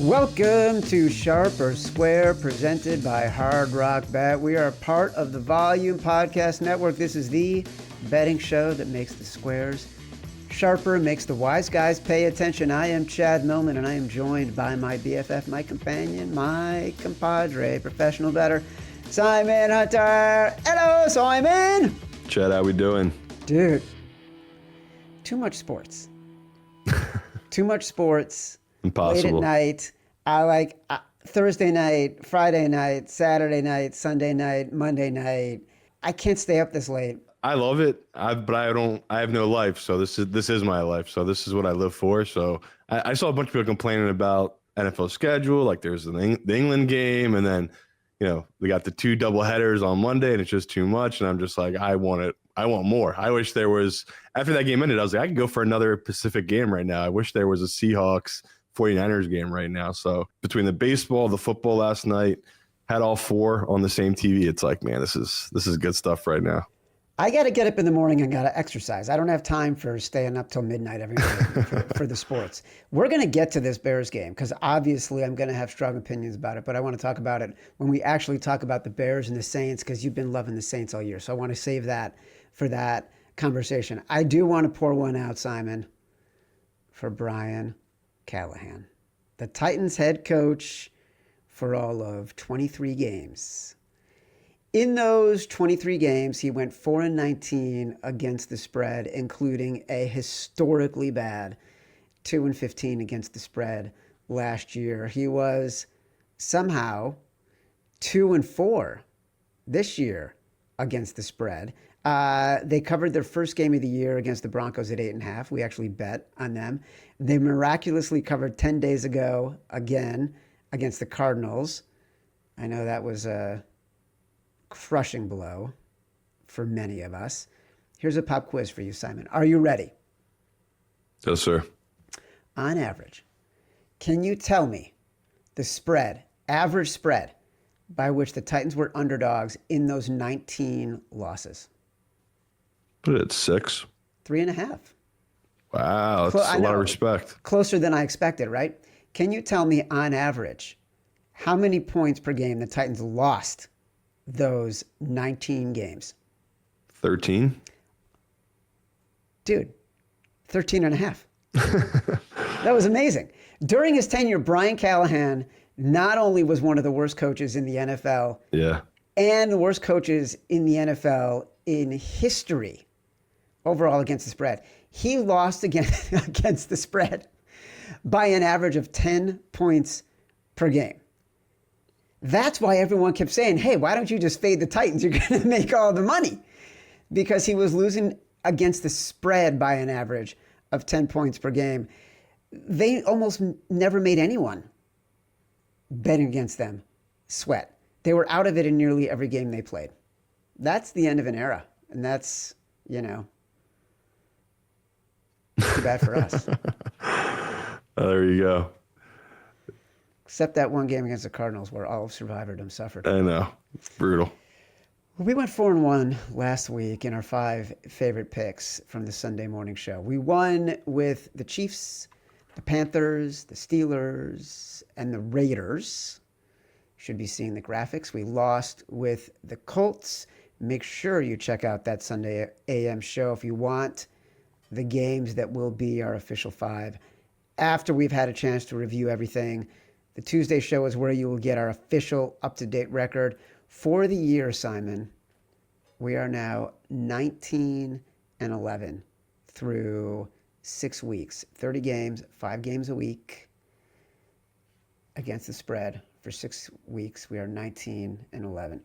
Welcome to Sharp or Square, presented by Hard Rock Bet. We are part of the Volume Podcast Network. This is the betting show that makes the squares sharper, makes the wise guys pay attention. I am Chad Millman, and I am joined by my BFF, my companion, my compadre, professional bettor, Simon Hunter. Hello, Simon. Chad, how we doing? Dude, too much sports. Too much sports. Impossible. Late at night. I like Thursday night, Friday night, Saturday night, Sunday night, Monday night. I can't stay up this late. I love it, but I have no life, so this is my life. So this is what I live for. So I saw a bunch of people complaining about NFL schedule, like there's the England game, and then they got the two double headers on Monday, and it's just too much. And I'm just like, I want it. I want more. I wish there was, after that game ended, I was like, I could go for another Pacific game right now. I wish there was a Seahawks 49ers game right now. So between the baseball, the football last night, had all four on the same TV. It's like, man, this is good stuff right now. I got to get up in the morning and got to exercise. I don't have time for staying up till midnight every night for the sports. We're going to get to this Bears game because obviously I'm going to have strong opinions about it, but I want to talk about it when we actually talk about the Bears and the Saints because you've been loving the Saints all year. So I want to save that for that conversation. I do want to pour one out, Simon, for Brian Callahan, the Titans head coach for all of 23 games. In those 23 games, he went 4-19 against the spread, including a historically bad 2-15 against the spread last year. He was somehow 2-4 this year against the spread. They covered their first game of the year against the Broncos at 8.5. We actually bet on them. They miraculously covered 10 days ago again against the Cardinals. I know that was a crushing blow for many of us. Here's a pop quiz for you, Simon. Are you ready? Yes, sir. On average, can you tell me the spread, average spread, by which the Titans were underdogs in those 19 losses? Put it at 6. 3.5. Wow, that's a lot of respect. Closer than I expected, right? Can you tell me, on average, how many points per game the Titans lost those 19 games? 13. Dude, 13.5. That was amazing. During his tenure, Brian Callahan not only was one of the worst coaches in the NFL, and the worst coaches in the NFL in history overall against the spread. He lost against the spread by an average of 10 points per game. That's why everyone kept saying, hey, why don't you just fade the Titans? You're going to make all the money. Because he was losing against the spread by an average of 10 points per game. They almost never made anyone betting against them sweat. They were out of it in nearly every game they played. That's the end of an era. And that's, too bad for us. There you go. Except that one game against the Cardinals where all of survivordom suffered. I know. Brutal. We went 4-1 last week in our 5 favorite picks from the Sunday morning show. We won with the Chiefs, the Panthers, the Steelers, and the Raiders. Should be seeing the graphics. We lost with the Colts. Make sure you check out that Sunday AM show if you want the games that will be our official 5 after we've had a chance to review everything. The Tuesday show is where you will get our official up-to-date record for the year, Simon. We are now 19-11 through 6 weeks. 30 games, 5 games a week against the spread. For 6 weeks, we are 19-11.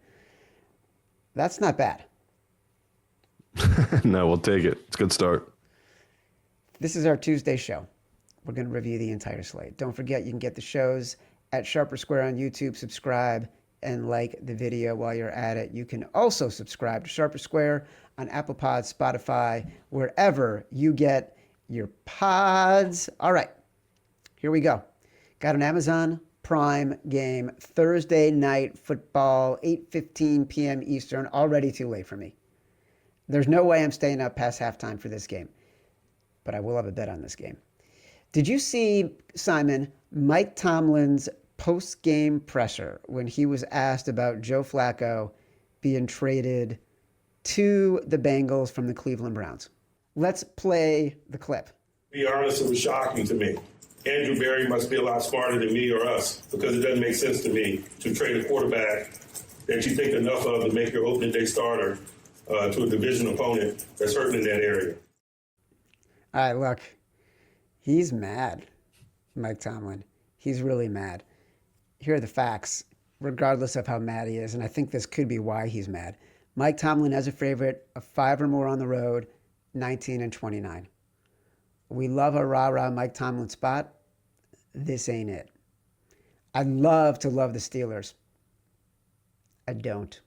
That's not bad. No, we'll take it. It's a good start. This is our Tuesday show. We're going to review the entire slate. Don't forget, you can get the shows at Sharper Square on YouTube. Subscribe and like the video while you're at it. You can also subscribe to Sharper Square on Apple Pods, Spotify, wherever you get your pods. All right, here we go. Got an Amazon Prime game, Thursday night football, 8:15 p.m. Eastern, already too late for me. There's no way I'm staying up past halftime for this game, but I will have a bet on this game. Did you see, Simon, Mike Tomlin's post-game presser when he was asked about Joe Flacco being traded to the Bengals from the Cleveland Browns? Let's play the clip. To be honest, it was shocking to me. Andrew Berry must be a lot smarter than me or us, because it doesn't make sense to me to trade a quarterback that you think enough of to make your opening day starter to a division opponent that's hurting in that area. All right, look, he's mad, Mike Tomlin. He's really mad. Here are the facts, regardless of how mad he is, and I think this could be why he's mad. Mike Tomlin has a favorite of 5 or more on the road, 19-29. We love a rah-rah Mike Tomlin spot. This ain't it. I'd love to love the Steelers. I don't.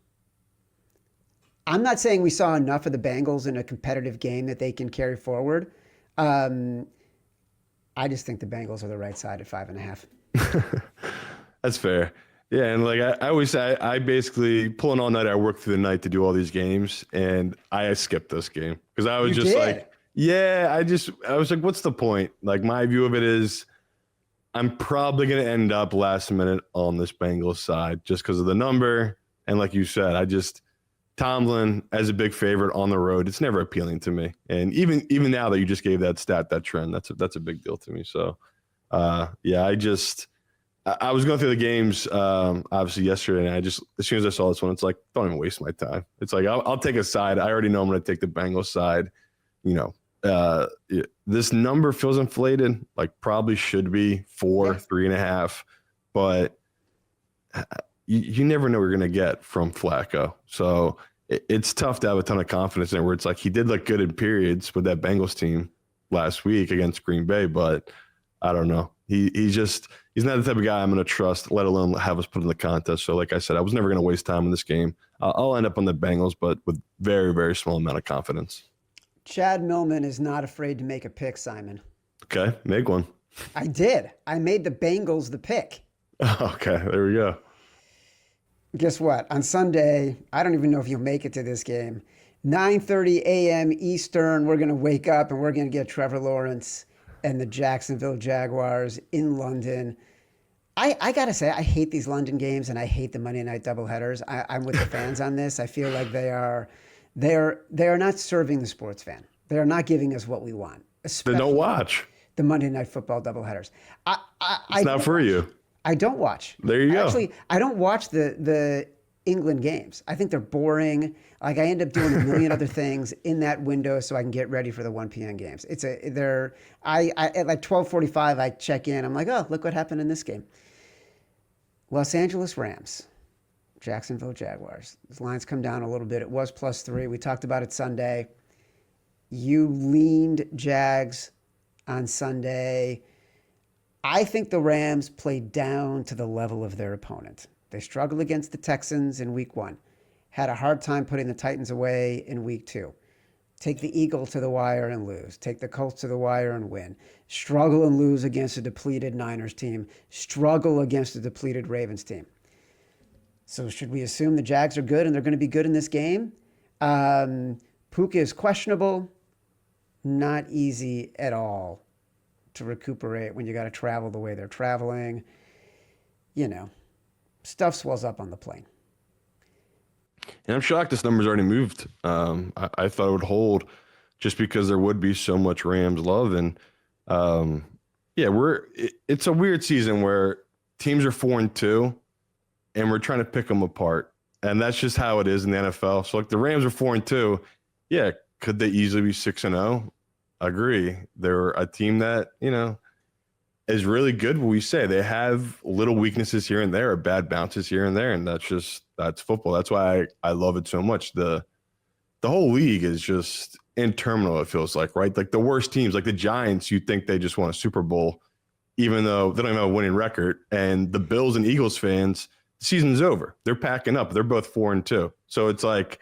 I'm not saying we saw enough of the Bengals in a competitive game that they can carry forward. I just think the Bengals are the right side at 5.5. That's fair. Yeah, and like I always say, I basically pulling all night. I work through the night to do all these games, and I skipped this game because I was like, yeah, I was like, what's the point? Like my view of it is, I'm probably going to end up last minute on this Bengals side just because of the number, and like you said, Tomlin as a big favorite on the road, it's never appealing to me. And even now that you just gave that stat, that trend, that's a big deal to me. So, yeah, I was going through the games, obviously yesterday, and as soon as I saw this one, it's like, don't even waste my time. It's like, I'll take a side. I already know I'm going to take the Bengals side. You know, this number feels inflated, like probably should be 4, 3.5, but you never know what you're going to get from Flacco. So it's tough to have a ton of confidence in it, where it's like he did look good in periods with that Bengals team last week against Green Bay, but I don't know. He's not the type of guy I'm going to trust, let alone have us put in the contest. So like I said, I was never going to waste time in this game. I'll end up on the Bengals, but with very, very small amount of confidence. Chad Millman is not afraid to make a pick, Simon. Okay, make one. I did. I made the Bengals the pick. Okay, there we go. Guess what? On Sunday, I don't even know if you'll make it to this game. 9:30 a.m. Eastern, we're going to wake up and we're going to get Trevor Lawrence and the Jacksonville Jaguars in London. I got to say, I hate these London games and I hate the Monday night doubleheaders. I'm with the fans on this. I feel like they are not serving the sports fan. They are not giving us what we want. Then don't watch the Monday night football doubleheaders. It's not for you. I don't watch. There you go. Actually, I don't watch the England games. I think they're boring. Like I end up doing a million other things in that window so I can get ready for the 1 p.m. games. At like 12:45 I check in. I'm like, oh, look what happened in this game. Los Angeles Rams, Jacksonville Jaguars. The lines come down a little bit. It was +3. We talked about it Sunday. You leaned Jags on Sunday. I think the Rams played down to the level of their opponent. They struggled against the Texans in week 1. Had a hard time putting the Titans away in week 2. Take the Eagles to the wire and lose. Take the Colts to the wire and win. Struggle and lose against a depleted Niners team. Struggle against a depleted Ravens team. So should we assume the Jags are good and they're going to be good in this game? Puka is questionable. Not easy at all to recuperate when you got to travel the way they're traveling. You know, stuff swells up on the plane. And I'm shocked this number's already moved. I thought it would hold just because there would be so much Rams love. And it's a weird season where teams are 4-2 and we're trying to pick them apart. And that's just how it is in the NFL. So like the Rams are 4-2. Yeah. Could they easily be 6-0? Agree. They're a team that, is really good. What we say, they have little weaknesses here and there, or bad bounces here and there. And that's football. That's why I love it so much. The whole league is just in terminal, it feels like, right? Like the worst teams, like the Giants, you think they just won a Super Bowl, even though they don't even have a winning record. And the Bills and Eagles fans, the season's over. They're packing up. They're both 4-2. So it's like,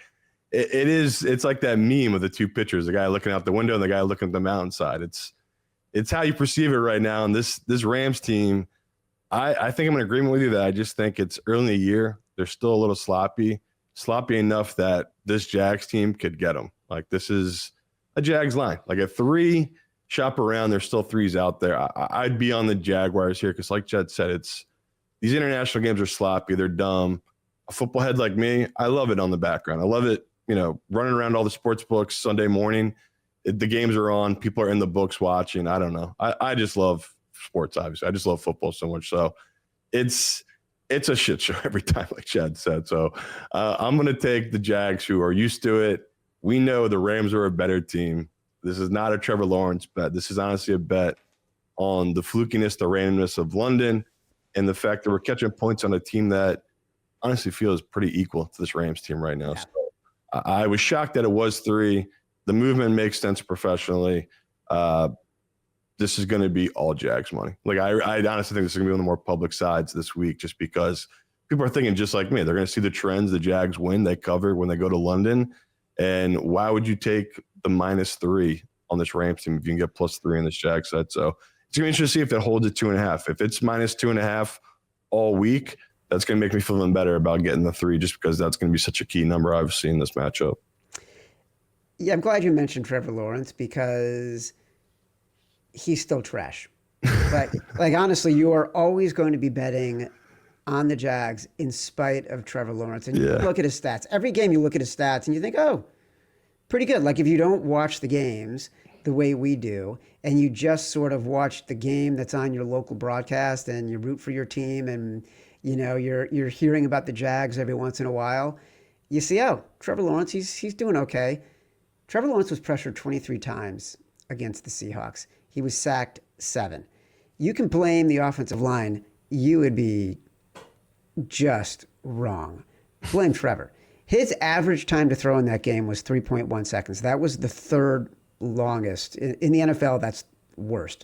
it's like that meme of the two pitchers, the guy looking out the window and the guy looking at the mountainside. It's how you perceive it right now. And this Rams team, I think I'm in agreement with you that I just think it's early in the year. They're still a little sloppy enough that this Jags team could get them. Like this is a Jags line. Like at 3, shop around. There's still threes out there. I'd be on the Jaguars here because, like Chad said, these international games are sloppy. They're dumb. A football head like me, I love it on the background. I love it, running around all the sports books Sunday morning. The games are on. People are in the books watching. I don't know. I just love sports, obviously. I just love football so much. So it's a shit show every time, like Chad said. So I'm going to take the Jags, who are used to it. We know the Rams are a better team. This is not a Trevor Lawrence bet. This is honestly a bet on the flukiness, the randomness of London, and the fact that we're catching points on a team that honestly feels pretty equal to this Rams team right now. Yeah. So I was shocked that it was 3. The movement makes sense professionally. This is going to be all Jags money. Like I honestly think this is going to be one of the more public sides this week, just because people are thinking just like me. They're going to see the trends. The Jags win. They cover when they go to London. And why would you take the -3 on this Rams team if you can get +3 in this Jags set? So it's going to be interesting to see if it holds at 2.5. If it's -2.5 all week, that's going to make me feel even better about getting the 3, just because that's going to be such a key number, obviously, in this matchup. Yeah, I'm glad you mentioned Trevor Lawrence, because he's still trash. Like honestly, you are always going to be betting on the Jags in spite of Trevor Lawrence. And you look at his stats. Every game you look at his stats and you think, oh, pretty good. Like if you don't watch the games the way we do, and you just sort of watch the game that's on your local broadcast and you root for your team, and you're hearing about the Jags every once in a while, you see, oh, Trevor Lawrence, he's doing okay. Trevor Lawrence was pressured 23 times against the Seahawks. He was sacked 7. You can blame the offensive line. You would be just wrong. Blame Trevor. His average time to throw in that game was 3.1 seconds. That was the third longest. In the NFL, that's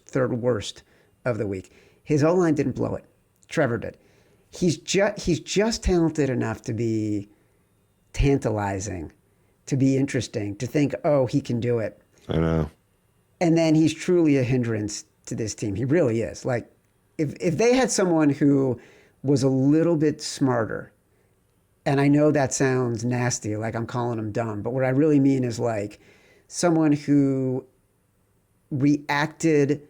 third worst of the week. His O-line didn't blow it. Trevor did. He's just talented enough to be tantalizing, to be interesting, to think, oh, he can do it. I know. And then he's truly a hindrance to this team. He really is. Like, if they had someone who was a little bit smarter, and I know that sounds nasty, like I'm calling him dumb, but what I really mean is like someone who reacted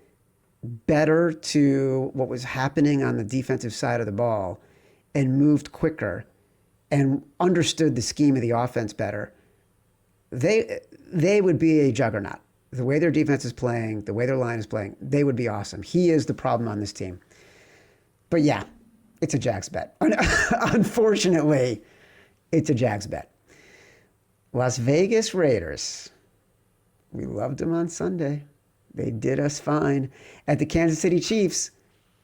better to what was happening on the defensive side of the ball and moved quicker and understood the scheme of the offense better, they would be a juggernaut. The way their defense is playing, the way their line is playing, they would be awesome. He is the problem on this team. But yeah, it's a Jags bet. Unfortunately, it's a Jags bet. Las Vegas Raiders. We loved them on Sunday. They did us fine. At the Kansas City Chiefs,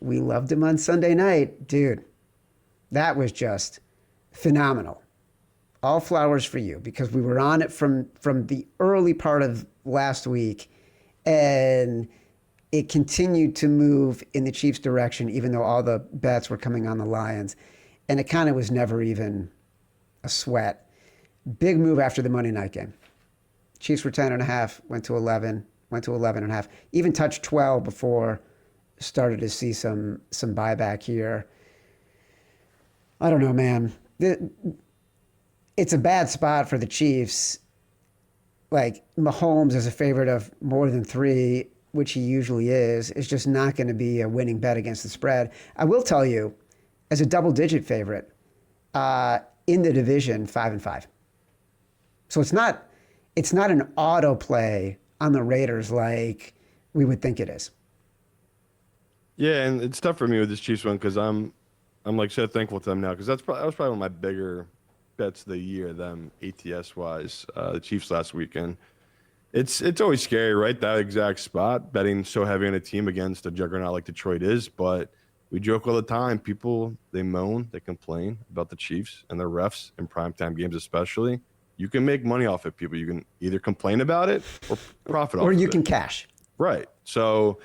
we loved them on Sunday night. Dude, that was just phenomenal. All flowers for you, because we were on it from the early part of last week, and it continued to move in the Chiefs' direction, even though all the bets were coming on the Lions. And it kind of was never even a sweat. Big move after the Monday night game. Chiefs were 10.5, went to 11, went to 11.5, even touched 12 before started to see some buyback here. I don't know, man. It's a bad spot for the Chiefs. Like, Mahomes is a favorite of more than 3, which he usually is just not going to be a winning bet against the spread. I will tell you, as a double-digit favorite in the division, 5-5. So it's not an auto play on the Raiders like we would think it is. Yeah, and it's tough for me with this Chiefs one, because I'm like so thankful to them now, because that was probably one of my bigger bets of the year, them ATS wise, the Chiefs last weekend. It's always scary, right? That exact spot, betting so heavy on a team against a juggernaut like Detroit is. But we joke all the time. People, they moan, they complain about the Chiefs and their refs in primetime games, especially. You can make money off it, people. You can either complain about it or profit off it. Or you can cash. Right. So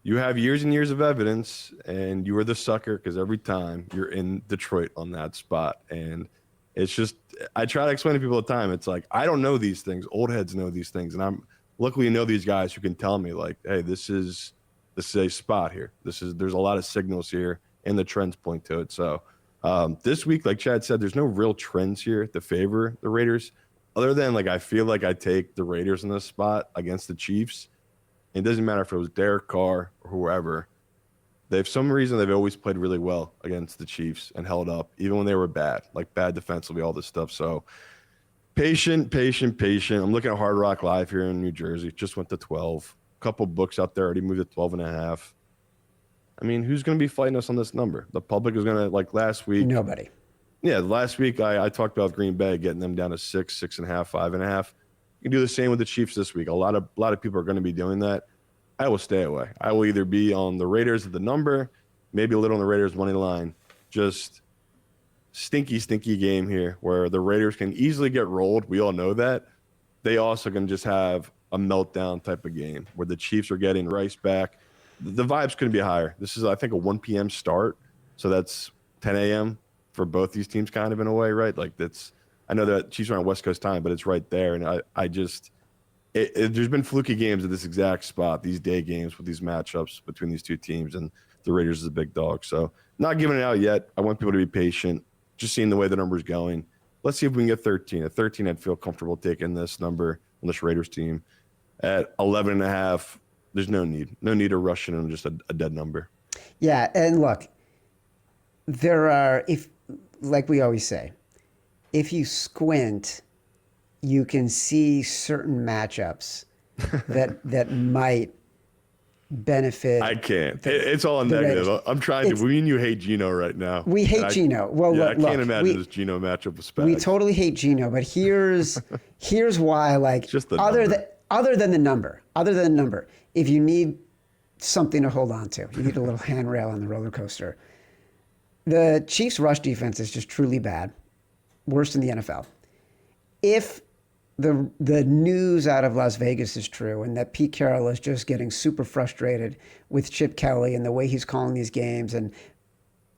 you have years and years of evidence, and you are the sucker because every time you're in Detroit on that spot. And it's just, I try to explain to people all the time. It's like, I don't know these things. Old heads know these things. And I'm luckily know these guys who can tell me, like, hey, this is a spot here. There's a lot of signals here, and the trends point to it. So this week, like Chad said, there's no real trends here to favor the Raiders, other than, like, I feel like I take the Raiders in this spot against the Chiefs. And it doesn't matter if it was Derek Carr or whoever. They've some reason they've always played really well against the Chiefs and held up, even when they were bad, like bad defensively, all this stuff. So patient. I'm looking at Hard Rock Live here in New Jersey. Just went to 12. A couple books out there already moved to 12.5. I mean, who's going to be fighting us on this number? The public is going to, like last week. Nobody. Yeah, last week I talked about Green Bay getting them down to 6, 6.5, 5.5. You can do the same with the Chiefs this week. A lot of people are going to be doing that. I will stay away. I will either be on the Raiders at the number, maybe a little on the Raiders money line. Just stinky game here where the Raiders can easily get rolled. We all know that. They also can just have a meltdown type of game where the Chiefs are getting Rice back. The vibes couldn't be higher. This is, I think, a 1 p.m. start. So that's 10 a.m. for both these teams kind of in a way, right? Like that's, I know that Chiefs are on West Coast time, but it's right there. And there's been fluky games at this exact spot, these day games with these matchups between these two teams, and the Raiders is a big dog. So not giving it out yet. I want people to be patient, just seeing the way the number's going. Let's see if we can get 13. At 13, I'd feel comfortable taking this number on this Raiders team. At 11.5, there's no need to rush in on just a dead number. Yeah, and look, there are, if like we always say, if you squint, you can see certain matchups that might benefit. I can't. It's all negative. Raiders. I'm trying to. We and you hate Geno right now. We hate Geno. Well, yeah, look, I can't imagine this Geno matchup with Spags. We totally hate Geno, but here's why. Like just the other than the number, if you need something to hold on to, you need a little handrail on the roller coaster. The Chiefs' rush defense is just truly bad, worst in the NFL. If the news out of Las Vegas is true and that Pete Carroll is just getting super frustrated with Chip Kelly and the way he's calling these games and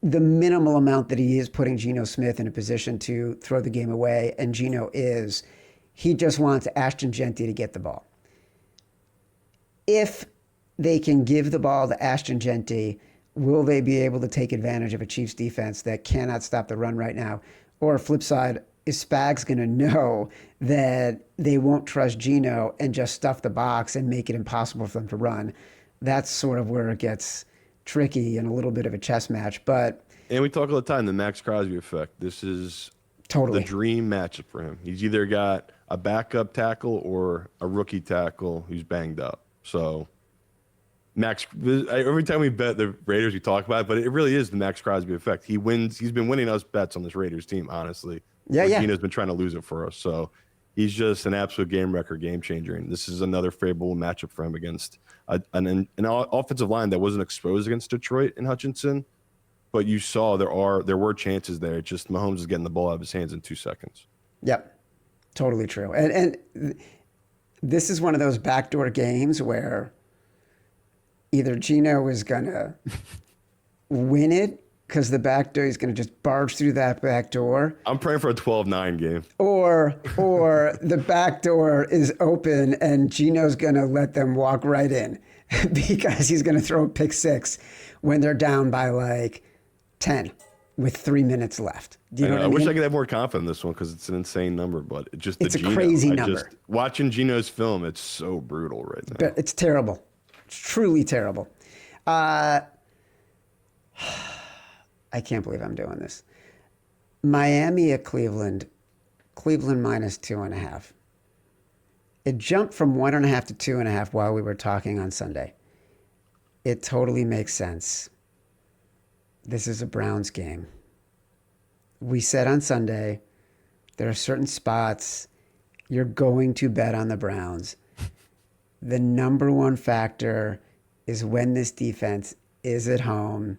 the minimal amount that he is putting Geno Smith in a position to throw the game away, and Geno he just wants Ashton Genty to get the ball. If they can give the ball to Ashton Genty, will they be able to take advantage of a Chiefs defense that cannot stop the run right now? Or flip side, is Spags going to know that they won't trust Geno and just stuff the box and make it impossible for them to run? That's sort of where it gets tricky and a little bit of a chess match. And we talk all the time, the Max Crosby effect. This is totally the dream matchup for him. He's either got a backup tackle or a rookie tackle who's banged up. So Max, every time we bet the Raiders, we talk about it, but it really is the Max Crosby effect. He wins. He's been winning us bets on this Raiders team, honestly. Yeah. Geno's been trying to lose it for us. So he's just an absolute game wrecker, game changer. And this is another favorable matchup for him against an offensive line that wasn't exposed against Detroit and Hutchinson. But you saw there were chances there. It's just Mahomes is getting the ball out of his hands in 2 seconds. Yep, totally true. And this is one of those backdoor games where either Geno is going to win it because the back door is going to just barge through that back door. I'm praying for a 12-9 game. Or the back door is open and Geno's going to let them walk right in because he's going to throw a pick six when they're down by like 10 with 3 minutes left. Do you know what I mean? Wish I could have more confidence in this one because it's an insane number, but it's a crazy number. Watching Geno's film, it's so brutal right now. But it's terrible. It's truly terrible. I can't believe I'm doing this. Miami at Cleveland. Cleveland minus 2.5. It jumped from 1.5 to 2.5 while we were talking on Sunday. It totally makes sense. This is a Browns game. We said on Sunday, there are certain spots you're going to bet on the Browns. The number one factor is when this defense is at home.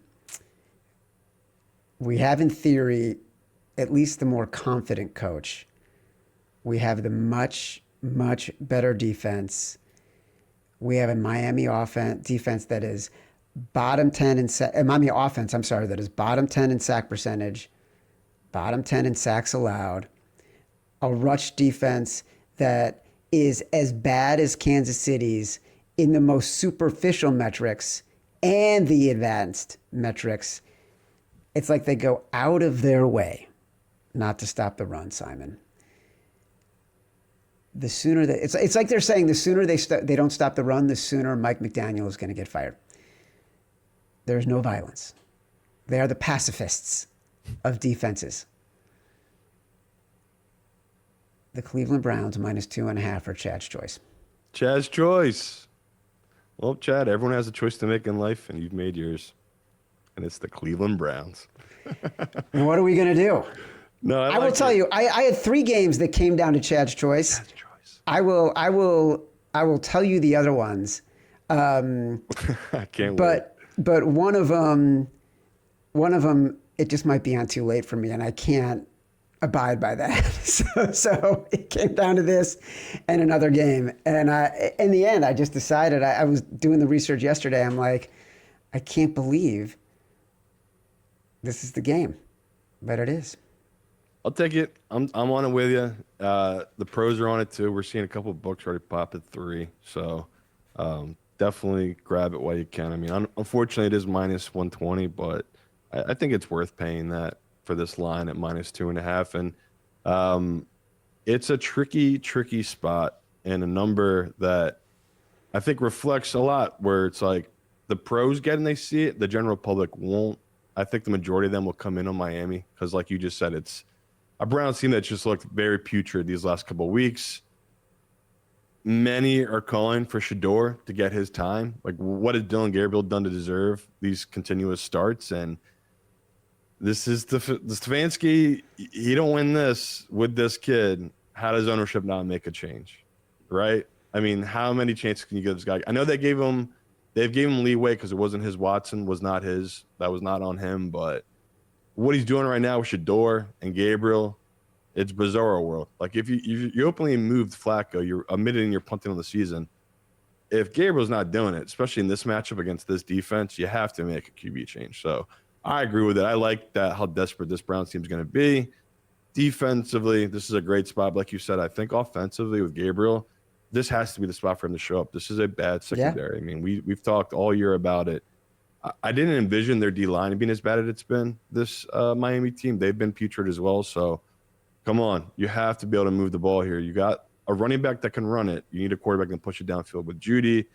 We have, in theory, at least the more confident coach. We have the much, much better defense. We have a Miami defense that is bottom 10 in Miami offense, that is bottom 10 in sack percentage, bottom 10 in sacks allowed, a rush defense that is as bad as Kansas City's in the most superficial metrics and the advanced metrics. It's like they go out of their way not to stop the run, Simon. the sooner that it's like they're saying the sooner they don't stop the run, the sooner Mike McDaniel is going to get fired. There's no violence. They are the pacifists of defenses. The Cleveland Browns -2.5 for Chad's choice. Chad's choice. Well, Chad, everyone has a choice to make in life, and you've made yours. And it's the Cleveland Browns. And what are we going to do? No, I will tell you, I had 3 games that came down to Chad's choice. Chad's choice. I will tell you the other ones. I can't wait. But one of them, it just might be on too late for me, and I can't abide by that. So it came down to this and another game. And in the end, I just decided, I was doing the research yesterday. I'm like, I can't believe this is the game, but it is. I'll take it. I'm on it with you. The pros are on it too. We're seeing a couple of books already pop at 3. So definitely grab it while you can. I mean, unfortunately, it is -120, but I think it's worth paying that for this line at -2.5. And it's a tricky spot and a number that I think reflects a lot where it's like the pros get and they see it. The general public won't. I think the majority of them will come in on Miami because, like you just said, it's a Browns team that just looked very putrid these last couple of weeks. Many are calling for Shedeur to get his time. Like, what has Dylan Gabriel done to deserve these continuous starts? And this is the Stefanski. He don't win this with this kid. How does ownership not make a change, right? I mean, how many chances can you give this guy? I know they've gave him leeway because it wasn't his. Watson was not his. That was not on him. But what he's doing right now with Shedeur and Gabriel, it's bizarre world. Like if you openly moved Flacco, you're admitting you're punting on the season. If Gabriel's not doing it, especially in this matchup against this defense, you have to make a QB change. So I agree with it. I like that how desperate this Browns team is going to be. Defensively, this is a great spot. Like you said, I think offensively with Gabriel, this has to be the spot for him to show up. This is a bad secondary. Yeah. I mean, we've talked all year about it. I didn't envision their D-line being as bad as it's been. This Miami team, they've been putrid as well. So come on, you have to be able to move the ball here. You got a running back that can run it. You need a quarterback that can push it downfield with Judy,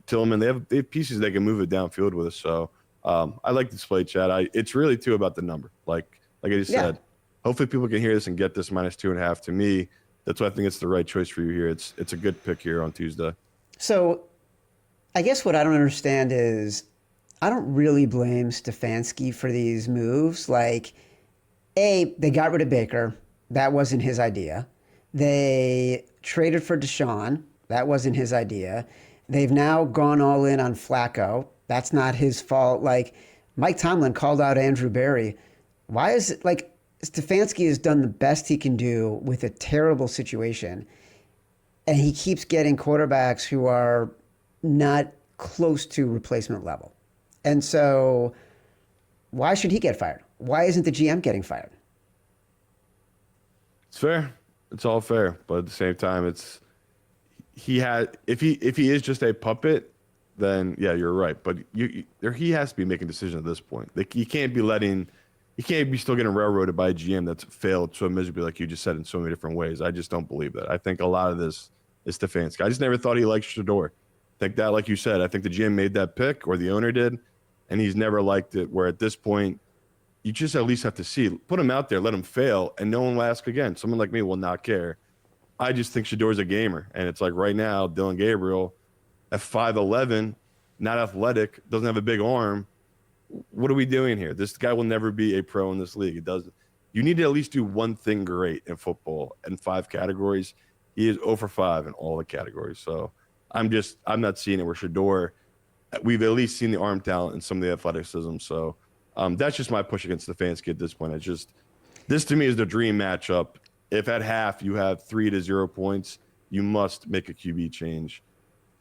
Tillman. They have pieces that can move it downfield with us. So I like this play, Chad. It's really too about the number. Like I just said, hopefully people can hear this and get this -2.5. To me, that's why I think it's the right choice for you here. It's a good pick here on Tuesday. So I guess what I don't understand is I don't really blame Stefanski for these moves. Like, they got rid of Baker. That wasn't his idea. They traded for Deshaun. That wasn't his idea. They've now gone all in on Flacco. That's not his fault. Like, Mike Tomlin called out Andrew Berry. Why is it like Stefanski has done the best he can do with a terrible situation, and he keeps getting quarterbacks who are not close to replacement level. And so why should he get fired? Why isn't the GM getting fired? It's fair. It's all fair. But at the same time, if he is just a puppet, then yeah, you're right. But he has to be making decisions at this point. Like, he can't be still getting railroaded by a GM that's failed so miserably, like you just said, in so many different ways. I just don't believe that. I think a lot of this is Stefanski. I just never thought he liked Shedeur. I think that, like you said, I think the GM made that pick, or the owner did, and he's never liked it, where at this point, you just at least have to see. Put him out there, let him fail, and no one will ask again. Someone like me will not care. I just think Shedeur's a gamer, and it's like right now, Dylan Gabriel at 5'11", not athletic, doesn't have a big arm. What are we doing here? This guy will never be a pro in this league. It doesn't. You need to at least do one thing great in football in 5 categories. He is 0 for 5 in all the categories. So I'm not seeing it where Shedeur, we've at least seen the arm talent and some of the athleticism. So that's just my push against Stefanski at this point. This to me is the dream matchup. If at half you have 3-0 points, you must make a QB change.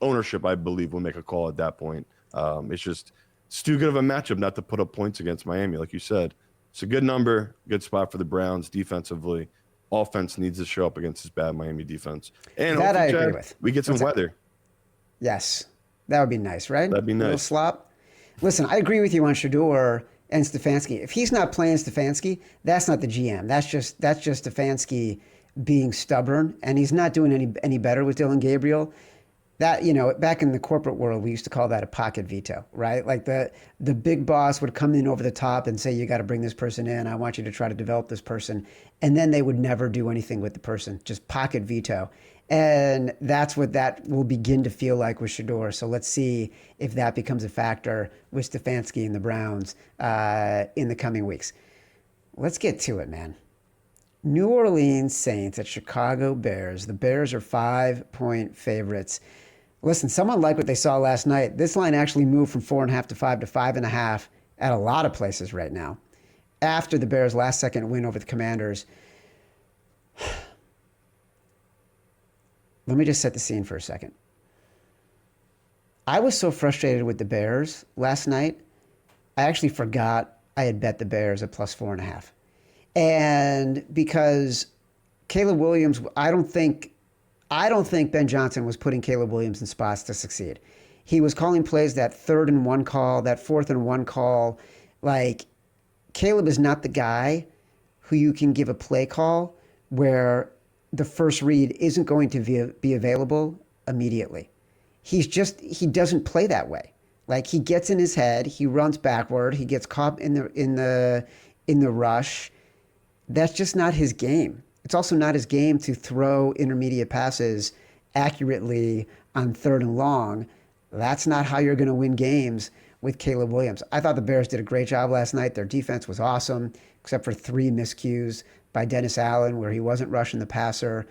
Ownership, I believe, will make a call at that point. It's too good of a matchup not to put up points against Miami, like you said. It's a good number, good spot for the Browns defensively. Offense needs to show up against this bad Miami defense. And that I agree with. We get some weather. Yes, that would be nice, right? That'd be nice. A little slop. Listen, I agree with you on Shedeur and Stefanski. If he's not playing Stefanski, that's not the GM. That's just Stefanski being stubborn, and he's not doing any better with Dylan Gabriel. That, back in the corporate world, we used to call that a pocket veto, right? Like the big boss would come in over the top and say, you got to bring this person in. I want you to try to develop this person. And then they would never do anything with the person, just pocket veto. And that's what that will begin to feel like with Shedeur. So let's see if that becomes a factor with Stefanski and the Browns in the coming weeks. Let's get to it, man. New Orleans Saints at Chicago Bears. The Bears are 5-point favorites. Listen, someone liked what they saw last night. This line actually moved from 4.5 to 5 to 5.5 at a lot of places right now. After the Bears' last-second win over the Commanders. Let me just set the scene for a second. I was so frustrated with the Bears last night, I actually forgot I had bet the Bears at plus 4.5. And because Caleb Williams, I don't think Ben Johnson was putting Caleb Williams in spots to succeed. He was calling plays that 3rd and 1 call, that 4th and 1 call. Like, Caleb is not the guy who you can give a play call where the first read isn't going to be available immediately. He doesn't play that way. Like, he gets in his head, he runs backward, he gets caught in the rush. That's just not his game. It's also not his game to throw intermediate passes accurately on 3rd and long. That's not how you're going to win games with Caleb Williams. I thought the Bears did a great job last night. Their defense was awesome, except for 3 miscues by Dennis Allen, where he wasn't rushing the passer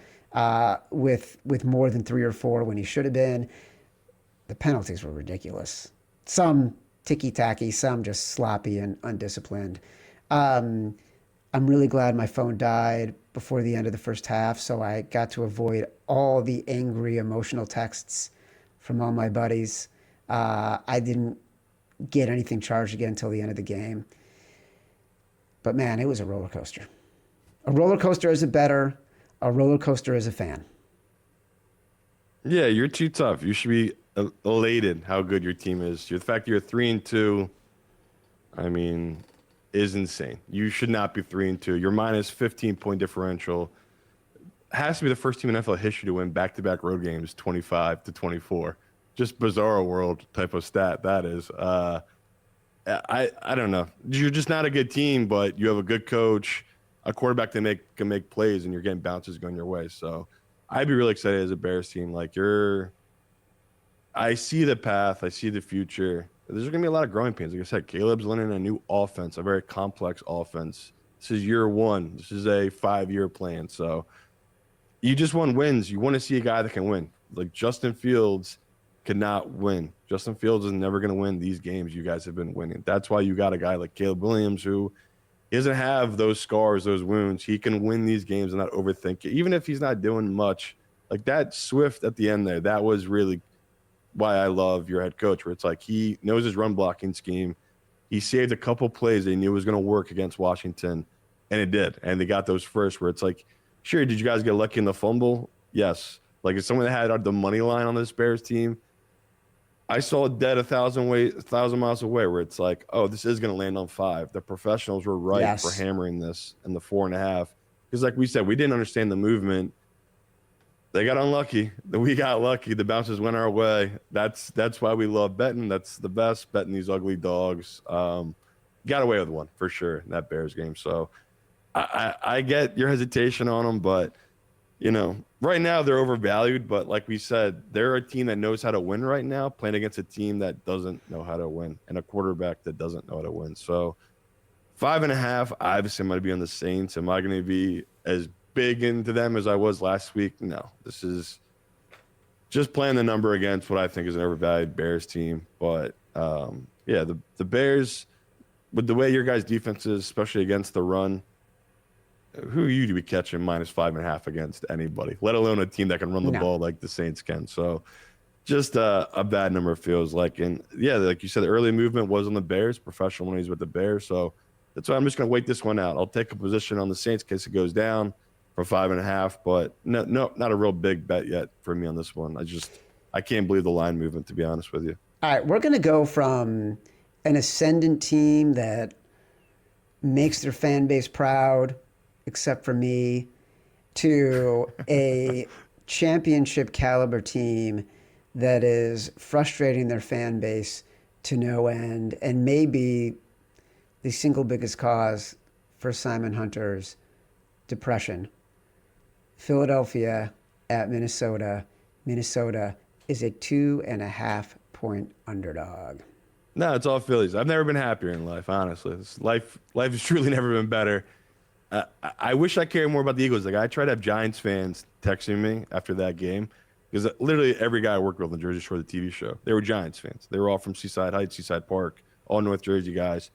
with more than 3 or 4 when he should have been. The penalties were ridiculous. Some ticky-tacky, some just sloppy and undisciplined. I'm really glad my phone died before the end of the first half, so I got to avoid all the angry, emotional texts from all my buddies. I didn't get anything charged again until the end of the game. But, man, it was a roller coaster. A roller coaster as a bettor, a roller coaster as a fan. Yeah, you're too tough. You should be elated how good your team is. The fact that you're 3-2, I mean, is insane. You should not be 3-2. Your minus 15-point differential has to be the first team in NFL history to win back-to-back road games 25-24. Just bizarro world type of stat that is. I don't know. You're just not a good team, but you have a good coach, a quarterback that can make plays, and you're getting bounces going your way. So I'd be really excited as a Bears team. Like, I see the path. I see the future. There's going to be a lot of growing pains. Like I said, Caleb's learning a new offense, a very complex offense. This is year 1. This is a 5-year plan. So you just want wins. You want to see a guy that can win. Like, Justin Fields cannot win. Justin Fields is never going to win these games you guys have been winning. That's why you got a guy like Caleb Williams who doesn't have those scars, those wounds. He can win these games and not overthink it. Even if he's not doing much, like that Swift at the end there, that was really why I love your head coach, where it's like he knows his run blocking scheme. He saved a couple plays they knew was going to work against Washington, and it did. And they got those first where it's like, sure, did you guys get lucky in the fumble? Yes. Like, if someone that had the money line on this Bears team, I saw it dead 1,000 miles away, where it's like, oh, this is going to land on 5. The professionals were right for hammering this in the 4.5. Because like we said, we didn't understand the movement. They got unlucky. We got lucky. The bounces went our way. That's why we love betting. That's the best, betting these ugly dogs. Got away with one for sure in that Bears game. So I get your hesitation on them, but right now they're overvalued. But like we said, they're a team that knows how to win right now, playing against a team that doesn't know how to win and a quarterback that doesn't know how to win. So 5.5, obviously I'm going to be on the Saints. Am I going to be as big into them as I was last week? No, this is just playing the number against what I think is an overvalued Bears team. But the Bears, with the way your guys' defense is, especially against the run, who are you to be catching minus 5.5 against anybody, let alone a team that can run the ball like the Saints can? So just a bad number, feels like. And yeah, like you said, the early movement was on the Bears, professional when he's with the Bears. So that's why I'm just going to wait this one out. I'll take a position on the Saints in case it goes down for 5.5, but no, not a real big bet yet for me on this one. I can't believe the line movement, to be honest with you. All right, we're going to go from an ascendant team that makes their fan base proud, except for me, to a championship caliber team that is frustrating their fan base to no end, and maybe the single biggest cause for Simon Hunter's depression. Philadelphia at Minnesota. Minnesota is a 2.5-point underdog. No, it's all Phillies. I've never been happier in life, honestly. Life has truly never been better. I wish I cared more about the Eagles. Like, I tried to have Giants fans texting me after that game, because literally every guy I worked with on Jersey Shore, the TV show, they were Giants fans. They were all from Seaside Heights, Seaside Park, all North Jersey guys.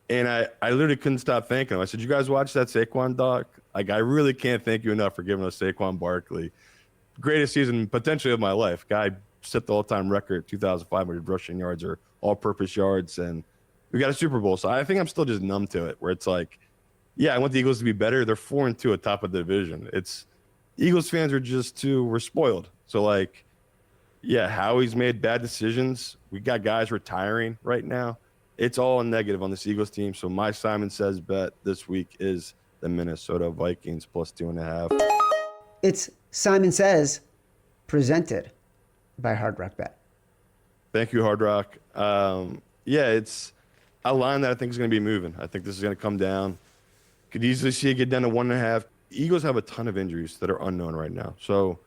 And I literally couldn't stop thanking them. I said, "You guys watch that Saquon doc? Like, I really can't thank you enough for giving us Saquon Barkley. Greatest season potentially of my life. Guy set the all-time record, 2,500 rushing yards or all-purpose yards, and we got a Super Bowl." So I think I'm still just numb to it, where it's like, yeah, I want the Eagles to be better. They're 4-2 at top of the division. It's Eagles fans we're spoiled. So, like, yeah, Howie's made bad decisions. We got guys retiring right now. It's all negative on this Eagles team. So my Simon Says bet this week is the Minnesota Vikings plus 2.5. It's Simon Says, presented by Hard Rock Bet. Thank you, Hard Rock. Yeah, it's a line that I think is going to be moving. I think this is going to come down. Could easily see it get down to 1.5. Eagles have a ton of injuries that are unknown right now. So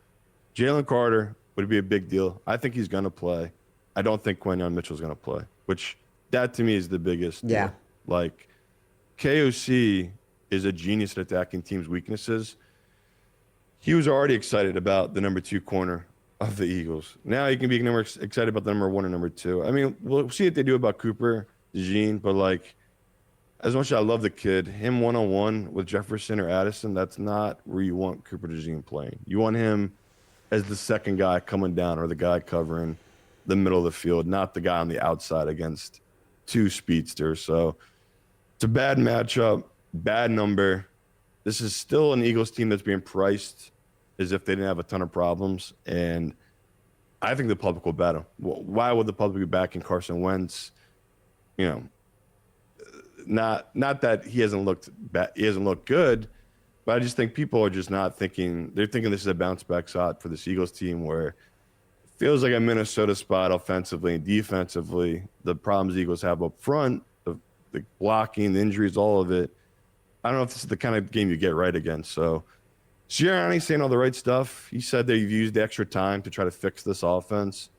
Jalen Carter would be a big deal. I think he's going to play. I don't think Quinyon Mitchell's going to play, which that to me is the biggest deal. Like, KOC is a genius at attacking teams' weaknesses. He was already excited about the number 2 corner of the Eagles. Now he can be excited about the number 1 and number 2. I mean, we'll see what they do about Cooper DeJean, but, like, as much as I love the kid, him one-on-one with Jefferson or Addison, that's not where you want Cooper DeJean playing. You want him as the second guy coming down or the guy covering the middle of the field, not the guy on the outside against 2 speedsters. So it's a bad matchup, bad number. This is still an Eagles team that's being priced as if they didn't have a ton of problems, and I think the public will bet him. Why would the public be backing Carson Wentz? You know, not that he hasn't looked bad, he hasn't looked good, but I just think people are just not thinking. They're thinking this is a bounce back shot for this Eagles team, where it feels like a Minnesota spot offensively and defensively. The problems the Eagles have up front, the blocking, the injuries, all of it. I don't know if this is the kind of game you get right against. So Sirianni's saying all the right stuff. He said they've used the extra time to try to fix this offense.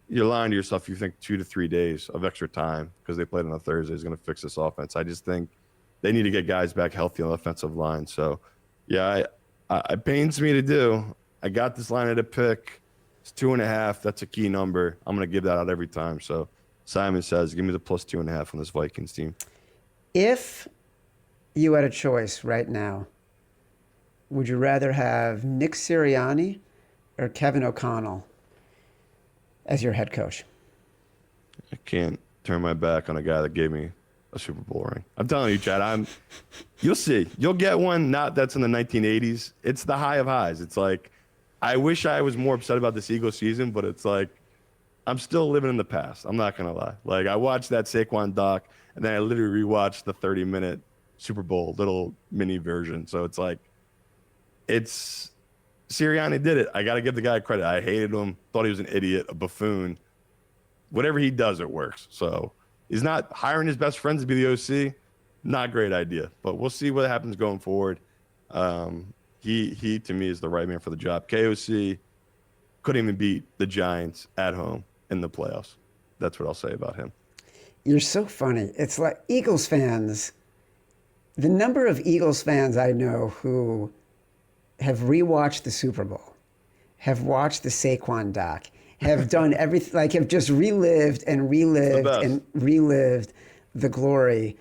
You're lying to yourself. You think 2 to 3 days of extra time because they played on a Thursday is going to fix this offense. I just think they need to get guys back healthy on the offensive line. So, yeah, it pains me to do. I got this line at a pick. It's 2.5. That's a key number. I'm going to give that out every time. So Simon Says, give me the plus 2.5 on this Vikings team. If you had a choice right now, would you rather have Nick Sirianni or Kevin O'Connell as your head coach? I can't turn my back on a guy that gave me a Super Bowl ring. I'm telling you, Chad, you'll see. You'll get one, not that's in the 1980s. It's the high of highs. It's like, I wish I was more upset about this Eagles season, but it's like, I'm still living in the past. I'm not going to lie. Like, I watched that Saquon doc, and then I literally rewatched the 30-minute Super Bowl little mini version. So it's like, Sirianni did it. I got to give the guy credit. I hated him, thought he was an idiot, a buffoon. Whatever he does, it works. So he's not hiring his best friends to be the OC. Not a great idea, but we'll see what happens going forward. He to me is the right man for the job. KOC couldn't even beat the Giants at home in the playoffs. That's what I'll say about him. You're so funny. It's like Eagles fans, the number of Eagles fans I know who have rewatched the Super Bowl, have watched the Saquon doc, have done everything, like have just relived and relived the glory.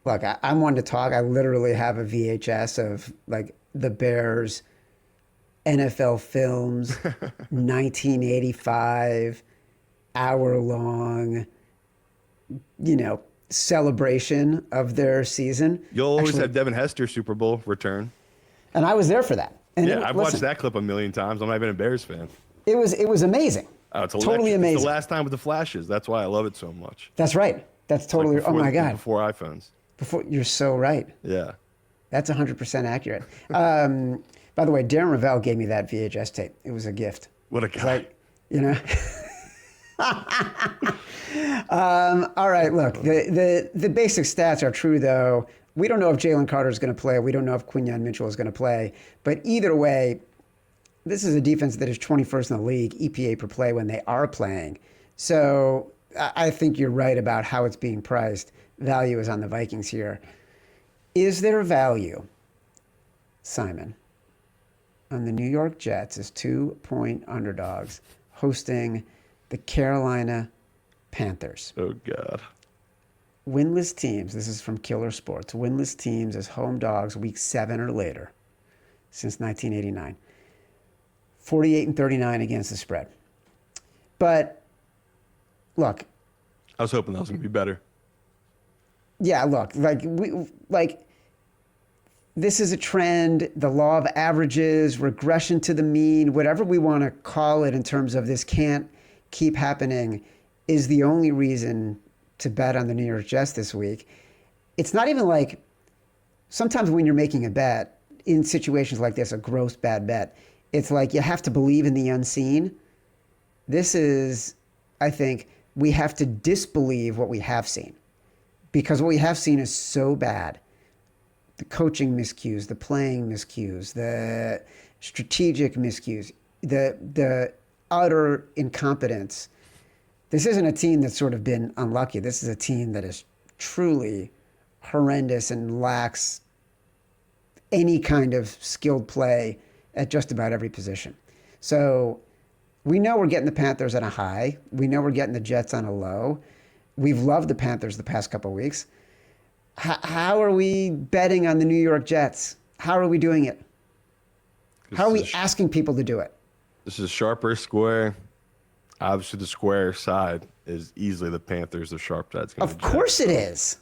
Look, I'm one to talk. I literally have a VHS of like the Bears NFL films, 1985, hour-long, celebration of their season. You'll always have Devin Hester Super Bowl return. And I was there for that. And I've watched that clip a million times. I'm not even a Bears fan. It was amazing. Oh, it's totally amazing. It's the last time with the flashes. That's why I love it so much. That's right. That's totally. Like oh my God. Before iPhones. You're so right. Yeah. That's 100% accurate. By the way, Darren Ravel gave me that VHS tape. It was a gift. What a It's guy. like, you know. All right, look, the basic stats are true, though. We don't know if Jalen Carter is going to play. We don't know if Quinyon Mitchell is going to play. But either way, this is a defense that is 21st in the league, EPA per play when they are playing. So I think you're right about how it's being priced. Value is on the Vikings here. Is there value, Simon, on the New York Jets as 2-point underdogs hosting the Carolina Panthers? Oh, God. Winless teams, this is from Killer Sports, winless teams as home dogs week 7 or later since 1989. 48-39 against the spread. But look, I was hoping that was going to be better. yeah, look, this is a trend, the law of averages, regression to the mean, whatever we want to call it in terms of this can't keep happening, is the only reason to bet on the New York Jets this week. It's not even like, sometimes when you're making a bet in situations like this, a gross bad bet, it's like you have to believe in the unseen. This is, I think, we have to disbelieve what we have seen, because what we have seen is so bad. The coaching miscues, the playing miscues, the strategic miscues, the utter incompetence. This isn't a team that's sort of been unlucky. This is a team that is truly horrendous and lacks any kind of skilled play at just about every position. So we know we're getting the Panthers at a high. We know we're getting the Jets on a low. We've loved the Panthers the past couple of weeks. How are we betting on the New York Jets? How are we doing it? How are we asking people to do it? This is sharper square. Obviously, the square side is easily the Panthers, the sharp side's going to be Of course it is.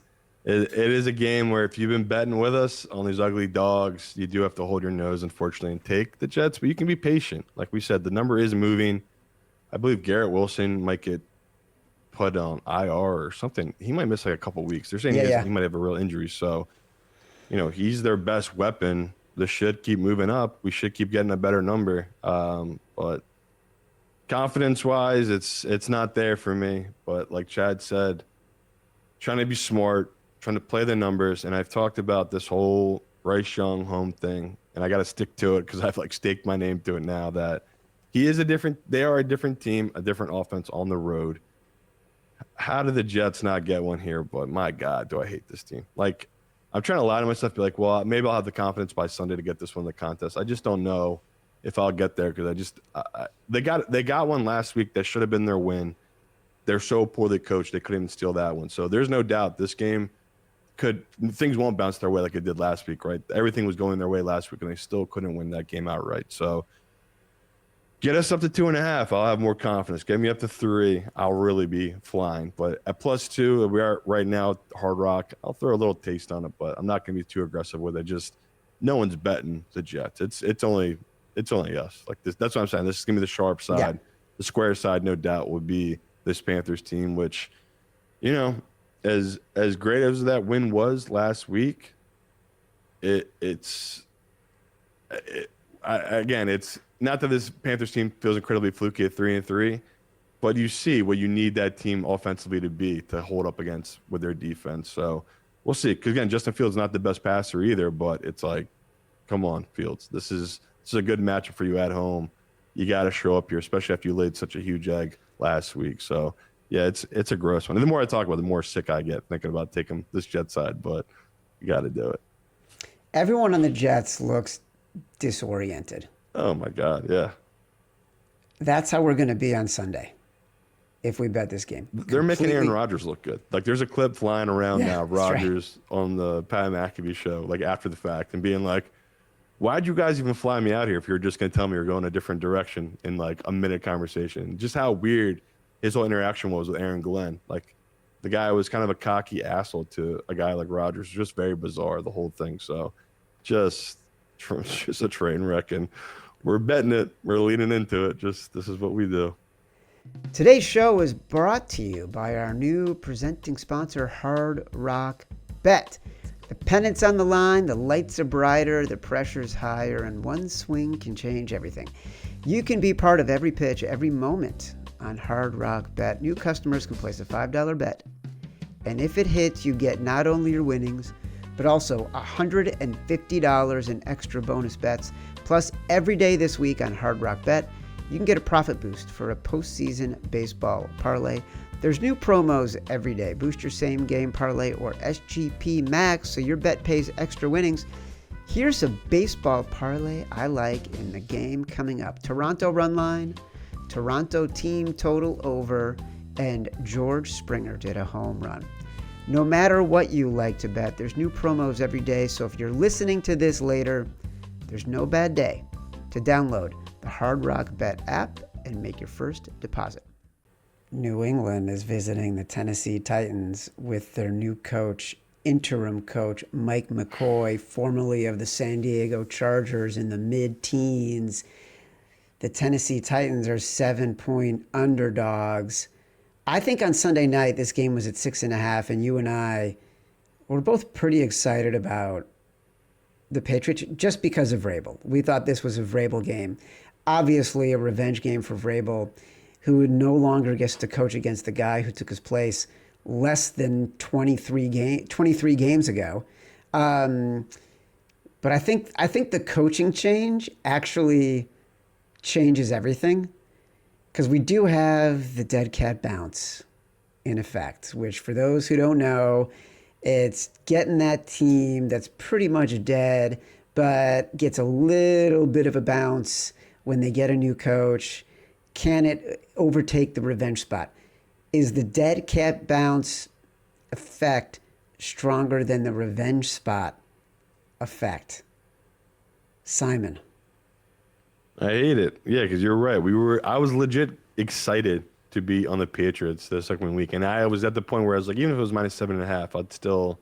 It is a game where if you've been betting with us on these ugly dogs, you do have to hold your nose, unfortunately, and take the Jets. But you can be patient. Like we said, the number is moving. I believe Garrett Wilson might get put on IR or something. He might miss like a couple weeks. They're saying he might have a real injury. So, he's their best weapon. This should keep moving up. We should keep getting a better number. But confidence-wise, it's not there for me. But like Chad said, trying to be smart, trying to play the numbers. And I've talked about this whole Bryce Young home thing, and I got to stick to it because I've staked my name to it now that they are a different team, a different offense on the road. How did the Jets not get one here? But my God, do I hate this team. I'm trying to lie to myself, be like, well, maybe I'll have the confidence by Sunday to get this one in the contest. I just don't know if I'll get there because they got one last week that should have been their win. They're so poorly coached, they couldn't even steal that one. So there's no doubt this game things won't bounce their way like it did last week, right? Everything was going their way last week, and they still couldn't win that game outright. So get us up to 2.5. I'll have more confidence. Get me up to 3. I'll really be flying. But at +2, we are right now Hard Rock. I'll throw a little taste on it, but I'm not going to be too aggressive with it. No one's betting the Jets. It's only us. That's what I'm saying. This is going to be the sharp side. Yeah. The square side, no doubt, would be this Panthers team, which, as great as that win was last week, it's not that this Panthers team feels incredibly fluky at 3-3, but you see what you need that team offensively to be to hold up against with their defense. So we'll see. Because again, Justin Fields not the best passer either, but it's like, come on, Fields. This is a good matchup for you at home. You got to show up here, especially after you laid such a huge egg last week. So yeah, it's a gross one. And the more I talk about it, the more sick I get thinking about taking this Jet side, but you got to do it. Everyone on the Jets looks disoriented. Oh, my God, yeah. That's how we're going to be on Sunday if we bet this game. They're making Aaron Rodgers look good. There's a clip flying around now, Rodgers on the Pat McAfee show, after the fact, and being like, why'd you guys even fly me out here if you're just going to tell me you're going a different direction in, a minute conversation? Just how weird his whole interaction was with Aaron Glenn. The guy was kind of a cocky asshole to a guy like Rodgers. Just very bizarre, the whole thing. So just a train wreck, and we're betting it. We're leaning into it. This is what we do. Today's show is brought to you by our new presenting sponsor, Hard Rock Bet. The pennant's on the line, the lights are brighter, the pressure's higher, and one swing can change everything. You can be part of every pitch, every moment on Hard Rock Bet. New customers can place a $5 bet, and if it hits, you get not only your winnings, but also $150 in extra bonus bets. Plus, every day this week on Hard Rock Bet, you can get a profit boost for a postseason baseball parlay. There's new promos every day. Boost your same game parlay or SGP Max so your bet pays extra winnings. Here's a baseball parlay I like in the game coming up. Toronto run line, Toronto team total over, and George Springer did a home run. No matter what you like to bet, there's new promos every day. So if you're listening to this later, there's no bad day to download the Hard Rock Bet app and make your first deposit. New England is visiting the Tennessee Titans with their new coach, interim coach Mike McCoy, formerly of the San Diego Chargers in the mid-teens. The Tennessee Titans are 7-point underdogs. I think on Sunday night, this game was at 6.5, and you and I were both pretty excited about the Patriots just because of Vrabel. We thought this was a Vrabel game. Obviously, a revenge game for Vrabel, who no longer gets to coach against the guy who took his place less than 23 games ago. But I think the coaching change actually changes everything, because we do have the dead cat bounce in effect, which for those who don't know, it's getting that team that's pretty much dead, but gets a little bit of a bounce when they get a new coach. Can it overtake the revenge spot? Is the dead cat bounce effect stronger than the revenge spot effect? Simon. I hate it. Yeah, because you're right. I was legit excited to be on the Patriots the second week, and I was at the point where I was like, even if it was minus 7.5, I'd still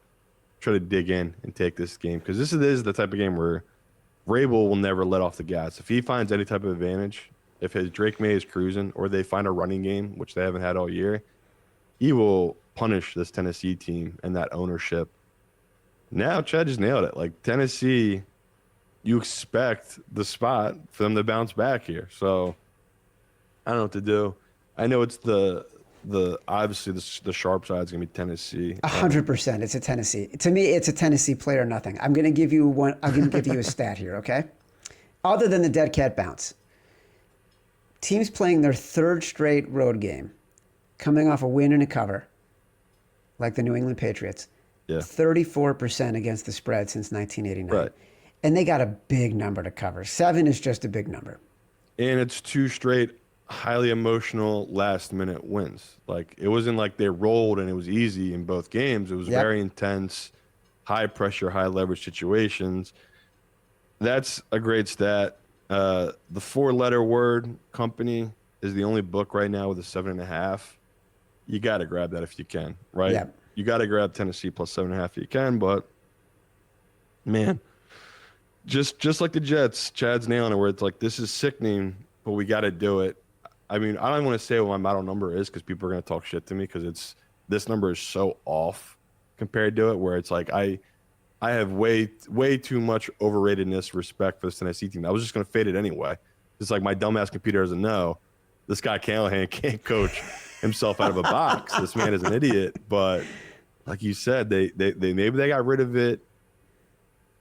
try to dig in and take this game, because this is the type of game where Vrabel will never let off the gas. If he finds any type of advantage, if his Drake May is cruising, or they find a running game, which they haven't had all year, he will punish this Tennessee team and that ownership. Now, Chad just nailed it. Like, Tennessee, you expect the spot for them to bounce back here. So I don't know what to do. I know it's obviously the sharp side is going to be Tennessee. 100%. It's a Tennessee. To me, it's a Tennessee play or nothing. I'm going to give you one. I'm going to give you a stat here, okay? Other than the dead cat bounce, teams playing their third straight road game, coming off a win and a cover, like the New England Patriots, 34% against the spread since 1989. Right. And they got a big number to cover. 7 is just a big number. And it's 2 straight highly emotional last-minute wins. Like, it wasn't like they rolled and it was easy in both games. It was very intense, high-pressure, high-leverage situations. That's a great stat. The 4-letter word company is the only book right now with a 7.5. You got to grab that if you can, right? Yeah. You got to grab Tennessee plus 7.5 if you can, but man, just like the Jets, Chad's nailing it, where it's like, this is sickening, but we got to do it. I mean, I don't want to say what my model number is, because people are going to talk shit to me, because this number is so off compared to it, where it's like I have way too much overratedness, respect for this Tennessee team. I was just going to fade it anyway. It's like, my dumbass computer doesn't know this guy Callahan can't coach himself out of a box. This man is an idiot. But like you said, they maybe they got rid of it.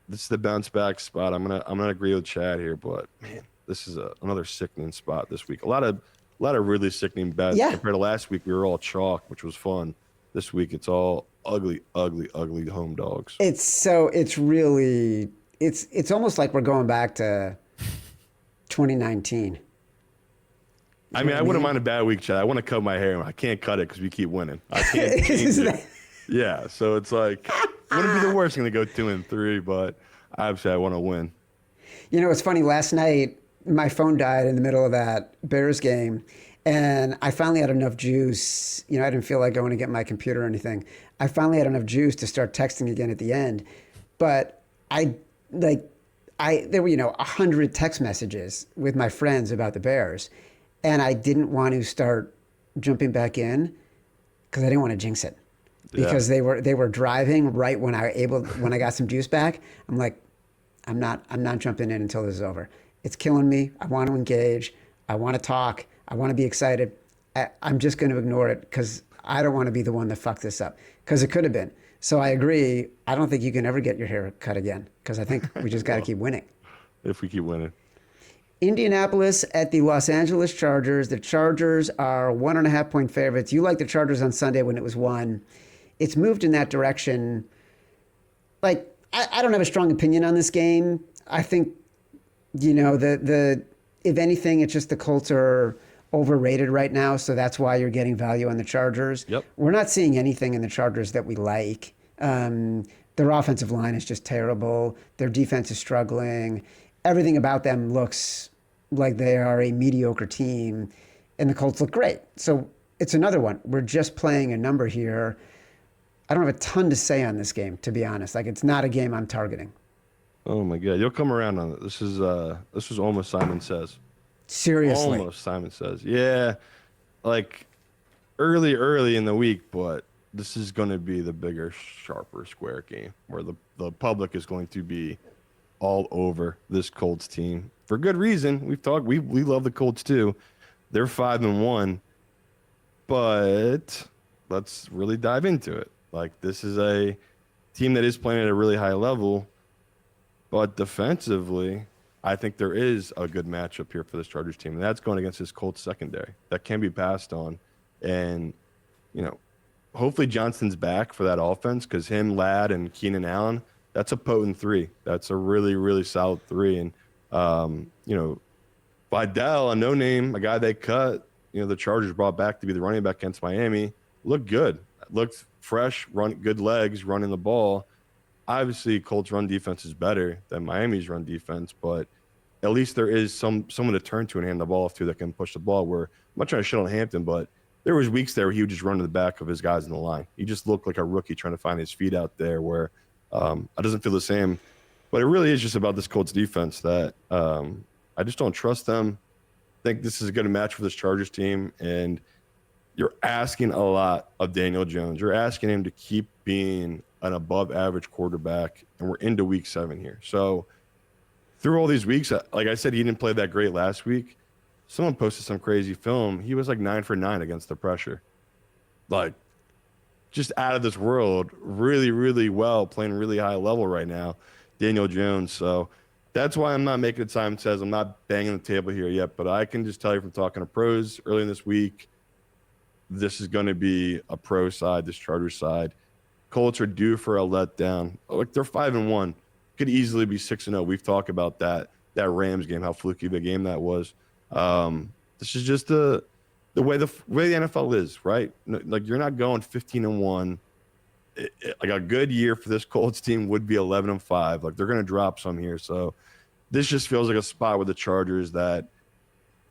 This is the bounce back spot. I'm gonna agree with Chad here, but man, this is another sickening spot this week. A lot of really sickening bets compared to last week. We were all chalk, which was fun. This week it's all ugly home dogs. It's almost like we're going back to 2019. I mean, I wouldn't mind a bad week, Chad. I want to cut my hair. I can't cut it because we keep winning. I can't change it. Yeah, so it's like, wouldn't be the worst thing to go 2-3, but obviously I want to win. You know, it's funny. Last night, my phone died in the middle of that Bears game, and I finally had enough juice. You know, I didn't feel like going to get my computer or anything. I finally had enough juice to start texting again at the end, but there were 100 text messages with my friends about the Bears, and I didn't want to start jumping back in because I didn't want to jinx it. because they were driving right when I got some juice back. I'm like, I'm not jumping in until this is over. It's killing me. I want to engage. I want to talk. I want to be excited. I'm just going to ignore it because I don't want to be the one that fucked this up, because it could have been. So I agree. I don't think you can ever get your hair cut again, because I think we just got to keep winning. If we keep winning. Indianapolis at the Los Angeles Chargers. The Chargers are 1.5-point favorites. You liked the Chargers on Sunday when it was 1. It's moved in that direction. Like, I don't have a strong opinion on this game. I think, if anything, it's just the Colts are overrated right now, so that's why you're getting value on the Chargers. Yep. We're not seeing anything in the Chargers that we like. Their offensive line is just terrible. Their defense is struggling. Everything about them looks like they are a mediocre team, and the Colts look great. So it's another one. We're just playing a number here. I don't have a ton to say on this game, to be honest. Like, it's not a game I'm targeting. Oh my God, you'll come around on it. This was almost Simon Says. Seriously. Almost Simon Says. Yeah, like early in the week, but this is going to be the bigger, sharper square game where the public is going to be all over this Colts team for good reason. We love the Colts too. They're 5-1, but let's really dive into it. Like, this is a team that is playing at a really high level, but defensively, I think there is a good matchup here for this Chargers team, and that's going against this Colts secondary that can be passed on. And, hopefully Johnston's back for that offense, because him, Ladd, and Keenan Allen, that's a potent 3. That's a really, really solid 3. And, Vidal, a no-name, a guy they cut, the Chargers brought back to be the running back against Miami, looked good. Looked fresh, good legs, running the ball. Obviously, Colts' run defense is better than Miami's run defense, but at least there is someone to turn to and hand the ball off to that can push the ball. Where I'm not trying to shit on Hampton, but there was weeks there where he would just run to the back of his guys in the line. He just looked like a rookie trying to find his feet out there, where I doesn't feel the same. But it really is just about this Colts defense that I just don't trust them. I think this is a good match for this Chargers team, and you're asking a lot of Daniel Jones. You're asking him to keep being an above-average quarterback, and we're into week 7 here. So through all these weeks, like I said, he didn't play that great last week. Someone posted some crazy film. He was like 9 for 9 against the pressure. Like, just out of this world, really, really well, playing really high level right now, Daniel Jones. So that's why I'm not making it. Simon Says I'm not banging the table here yet, but I can just tell you from talking to pros early in this week, this is going to be a pro side, this Chargers side. Colts are due for a letdown. Like, they're 5-1, could easily be 6-0. We've talked about that Rams game, how fluky the game that was. This is just the way the NFL is, right? Like, you're not going 15-1. Like, a good year for this Colts team would be 11-5. Like, they're going to drop some here. So this just feels like a spot with the Chargers that,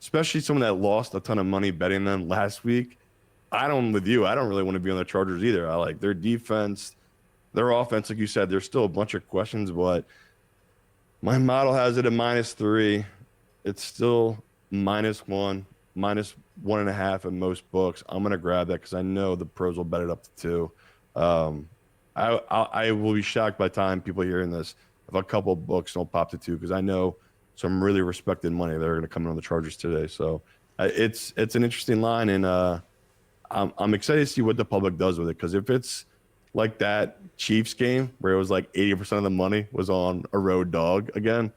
especially someone that lost a ton of money betting them last week. I don't really want to be on the Chargers either. I like their defense, their offense. Like you said, there's still a bunch of questions, but my model has it at -3. It's still -1, -1.5 in most books. I'm going to grab that because I know the pros will bet it up to 2. I will be shocked by the time people hearing this if a couple of books don't pop to 2, because I know some really respected money that are going to come in on the Chargers today. So it's an interesting line, and I'm excited to see what the public does with it, because if it's like that Chiefs game where it was like 80% of the money was on a road dog again,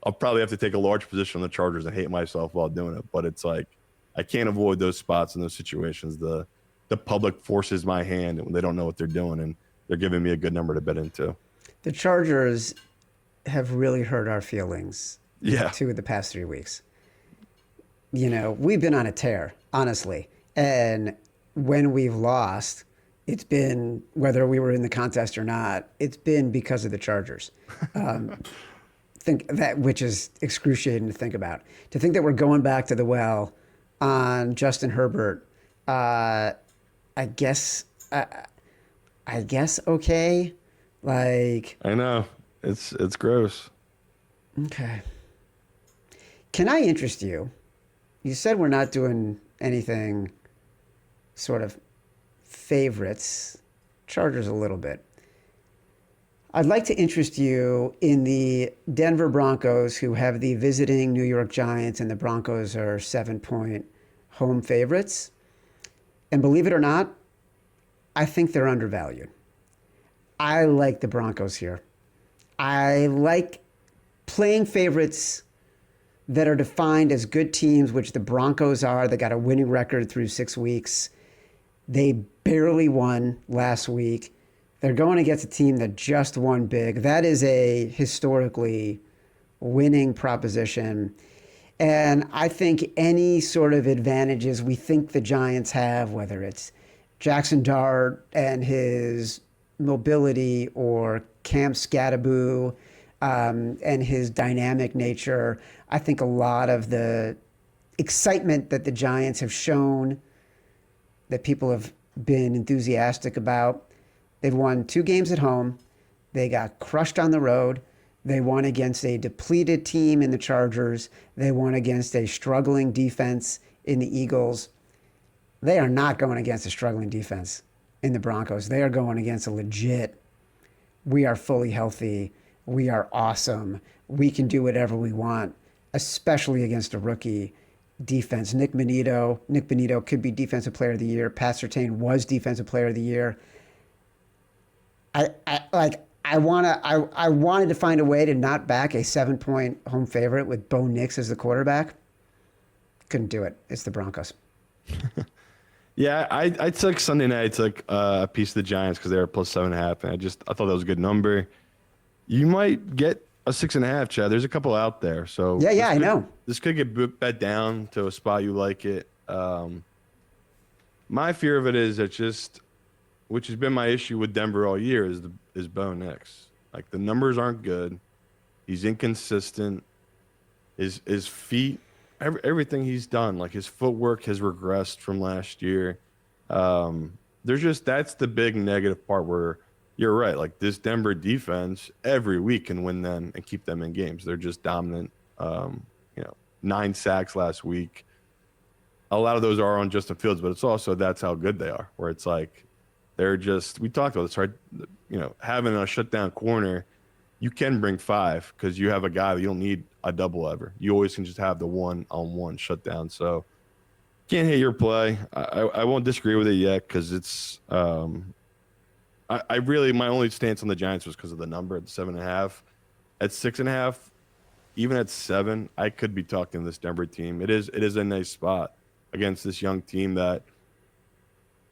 I'll probably have to take a large position on the Chargers and hate myself while doing it. But it's like, I can't avoid those spots in those situations. The public forces my hand when they don't know what they're doing, and they're giving me a good number to bet into. The Chargers have really hurt our feelings. Yeah. 2 of the past 3 weeks. We've been on a tear, honestly. And when we've lost, it's been, whether we were in the contest or not, it's been because of the Chargers. Which is excruciating to think about. To think that we're going back to the well on Justin Herbert, I guess okay. Like, I know it's gross. Okay. Can I interest you? You said we're not doing anything sort of favorites. Chargers a little bit. I'd like to interest you in the Denver Broncos, who have the visiting New York Giants, and the Broncos are 7-point home favorites. And believe it or not, I think they're undervalued. I like the Broncos here. I like playing favorites that are defined as good teams, which the Broncos are. They got a winning record through 6 weeks. They barely won last week. They're going against a team that just won big. That is a historically winning proposition. And I think any sort of advantages we think the Giants have, whether it's Jackson Dart and his mobility or Cam Scattaboo and his dynamic nature, I think a lot of the excitement that the Giants have shown, that people have been enthusiastic about. They've won 2 games at home. They got crushed on the road. They won against a depleted team in the Chargers. They won against a struggling defense in the Eagles. They are not going against a struggling defense in the Broncos. They are going against a legit, we are fully healthy, we are awesome, we can do whatever we want, especially against a rookie defense. Nick Bonito could be Defensive Player of the Year. Pat Surtain was Defensive Player of the Year. I wanted to find a way to not back a 7-point home favorite with Bo Nix as the quarterback. Couldn't do it. It's the Broncos. Yeah, I took Sunday night. I took a piece of the Giants because they were plus 7.5, and I thought that was a good number. You might get a 6.5, Chad. There's a couple out there, so yeah, I know. This could get bet down to a spot you like it. My fear of it is that which has been my issue with Denver all year, is Bo Nix. Like, the numbers aren't good. He's inconsistent. His feet, everything he's done, like his footwork has regressed from last year. That's the big negative part where you're right. Like, this Denver defense every week can win them and keep them in games. They're just dominant. 9 sacks last week. A lot of those are on Justin Fields, but it's also that's how good they are, where it's like, we talked about this, right? Having a shutdown corner, you can bring 5 because you have a guy that you don't need a double ever. You always can just have the 1-on-1 shutdown. So can't hate your play. I won't disagree with it yet because it's my only stance on the Giants was because of the number at 7.5. At 6.5, even at 7, I could be talking this Denver team. It is a nice spot against this young team that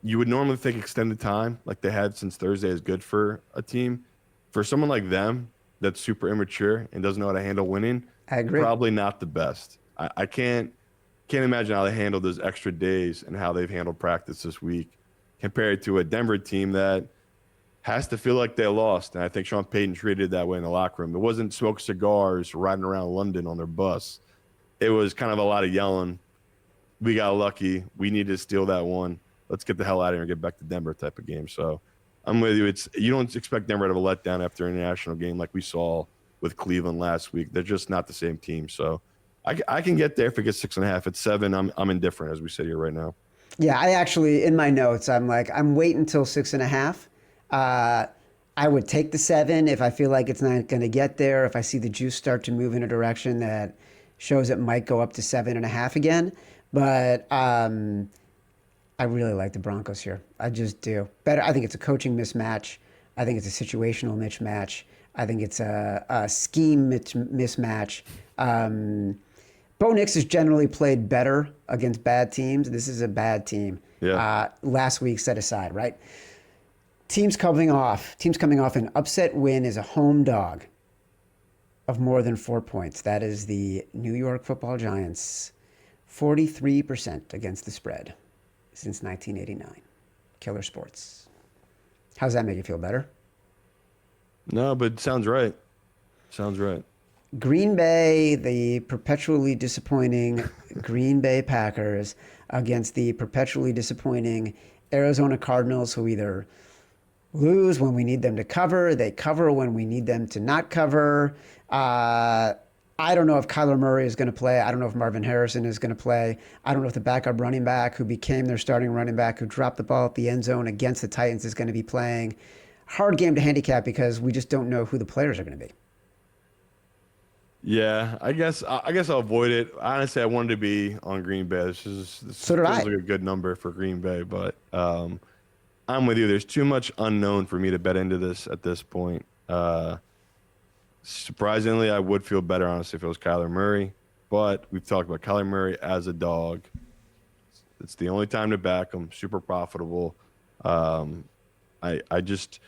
you would normally think extended time, like they had since Thursday, is good for a team. For someone like them that's super immature and doesn't know how to handle winning, I agree. Probably not the best. I can't imagine how they handled those extra days and how they've handled practice this week compared to a Denver team that has to feel like they lost. And I think Sean Payton treated it that way in the locker room. It wasn't smoke cigars riding around London on their bus. It was kind of a lot of yelling. We got lucky. We need to steal that one. Let's get the hell out of here and get back to Denver type of game. So I'm with you. You don't expect Denver to have a letdown after an international game like we saw with Cleveland last week. They're just not the same team. So I can get there if it gets 6.5. At 7, I'm indifferent as we sit here right now. Yeah, I actually, in my notes, I'm waiting until 6.5. I would take the 7 if I feel like it's not going to get there. If I see the juice start to move in a direction that shows it might go up to 7.5 again. But I really like the Broncos here. I just do. I think it's a coaching mismatch. I think it's a situational mismatch. I think it's a scheme mismatch. Bo Nix has generally played better against bad teams. This is a bad team. Yeah. Last week set aside, right? Teams coming off an upset win as a home dog of more than 4 points. That is the New York Football Giants, 43% against the spread since 1989. Killer Sports. How's that make you feel better? No, but it sounds right. Sounds right. Green Bay, the perpetually disappointing Green Bay Packers against the perpetually disappointing Arizona Cardinals, who either lose when we need them to cover, they cover when we need them to not cover. I don't know if Kyler Murray is going to play. I don't know if Marvin Harrison is going to play. I don't know if the backup running back who became their starting running back, who dropped the ball at the end zone against the Titans, is going to be playing. Hard game to handicap because we just don't know who the players are going to be. Yeah, I guess I'll avoid it. Honestly, I wanted to be on Green Bay. This So did feels I. like a good number for Green Bay, but I'm with you. There's too much unknown for me to bet into this at this point. Surprisingly, I would feel better, honestly, if it was Kyler Murray. But we've talked about Kyler Murray as a dog. It's the only time to back him. Super profitable. I just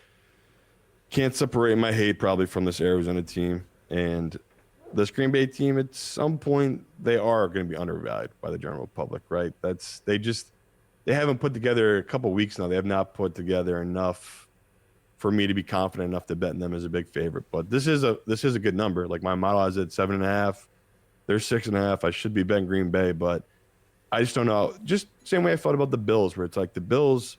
can't separate my hate probably from this Arizona team. And this Green Bay team, at some point, they are going to be undervalued by the general public, right? They haven't put together a couple weeks now. They have not put together enough for me to be confident enough to bet in them as a big favorite. But this is a good number. Like, my model has it 7.5. They're 6.5. I should be betting Green Bay, but I just don't know. Just same way I felt about the Bills, where it's like the Bills,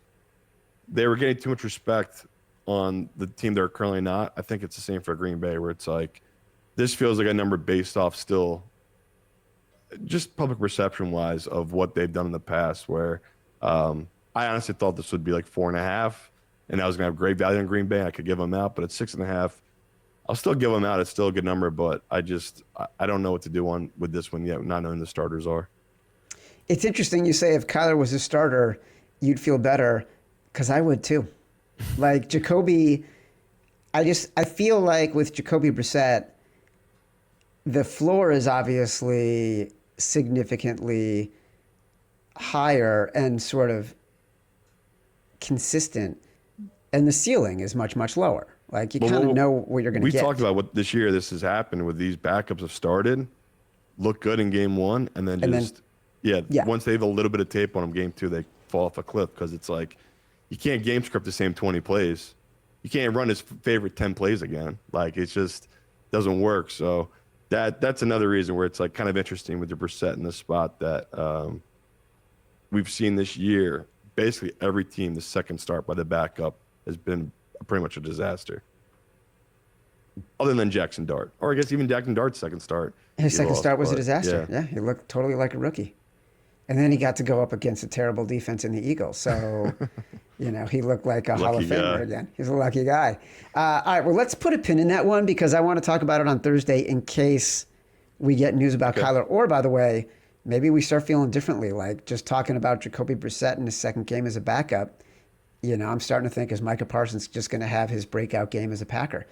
they were getting too much respect on the team they're currently not. I think it's the same for Green Bay, where it's like this feels like a number based off still just public perception wise of what they've done in the past, where I honestly thought this would be like 4.5. And I was going to have great value in Green Bay. I could give them out, but at 6.5, I'll still give them out. It's still a good number, but I don't know what to do with this one yet, not knowing the starters are. It's interesting you say if Kyler was a starter, you'd feel better, because I would too. Like Jacoby, I feel like with Jacoby Brissett, the floor is obviously significantly higher and sort of consistent, and the ceiling is much, much lower. Like, you kind of know what you're going to get. We talked about what this year this has happened with these backups have started, look good in game one, and then once they have a little bit of tape on them, game two, they fall off a cliff, because it's like you can't game script the same 20 plays. You can't run his favorite 10 plays again. Like, it just doesn't work. So that's another reason where it's like kind of interesting with the Brissett in this spot that we've seen this year. Basically every team, the second start by the backup has been pretty much a disaster. Other than Jackson Dart. Or I guess even Jackson Dart's second start. His second start was a disaster. Yeah, he looked totally like a rookie. And then he got to go up against a terrible defense in the Eagles. So, he looked like a Hall of Famer again. He's a lucky guy. All right, well, let's put a pin in that one, because I want to talk about it on Thursday in case we get news about Kyler. Or, by the way, maybe we start feeling differently, like just talking about Jacoby Brissett in his second game as a backup. I'm starting to think, is Micah Parsons just going to have his breakout game as a Packer?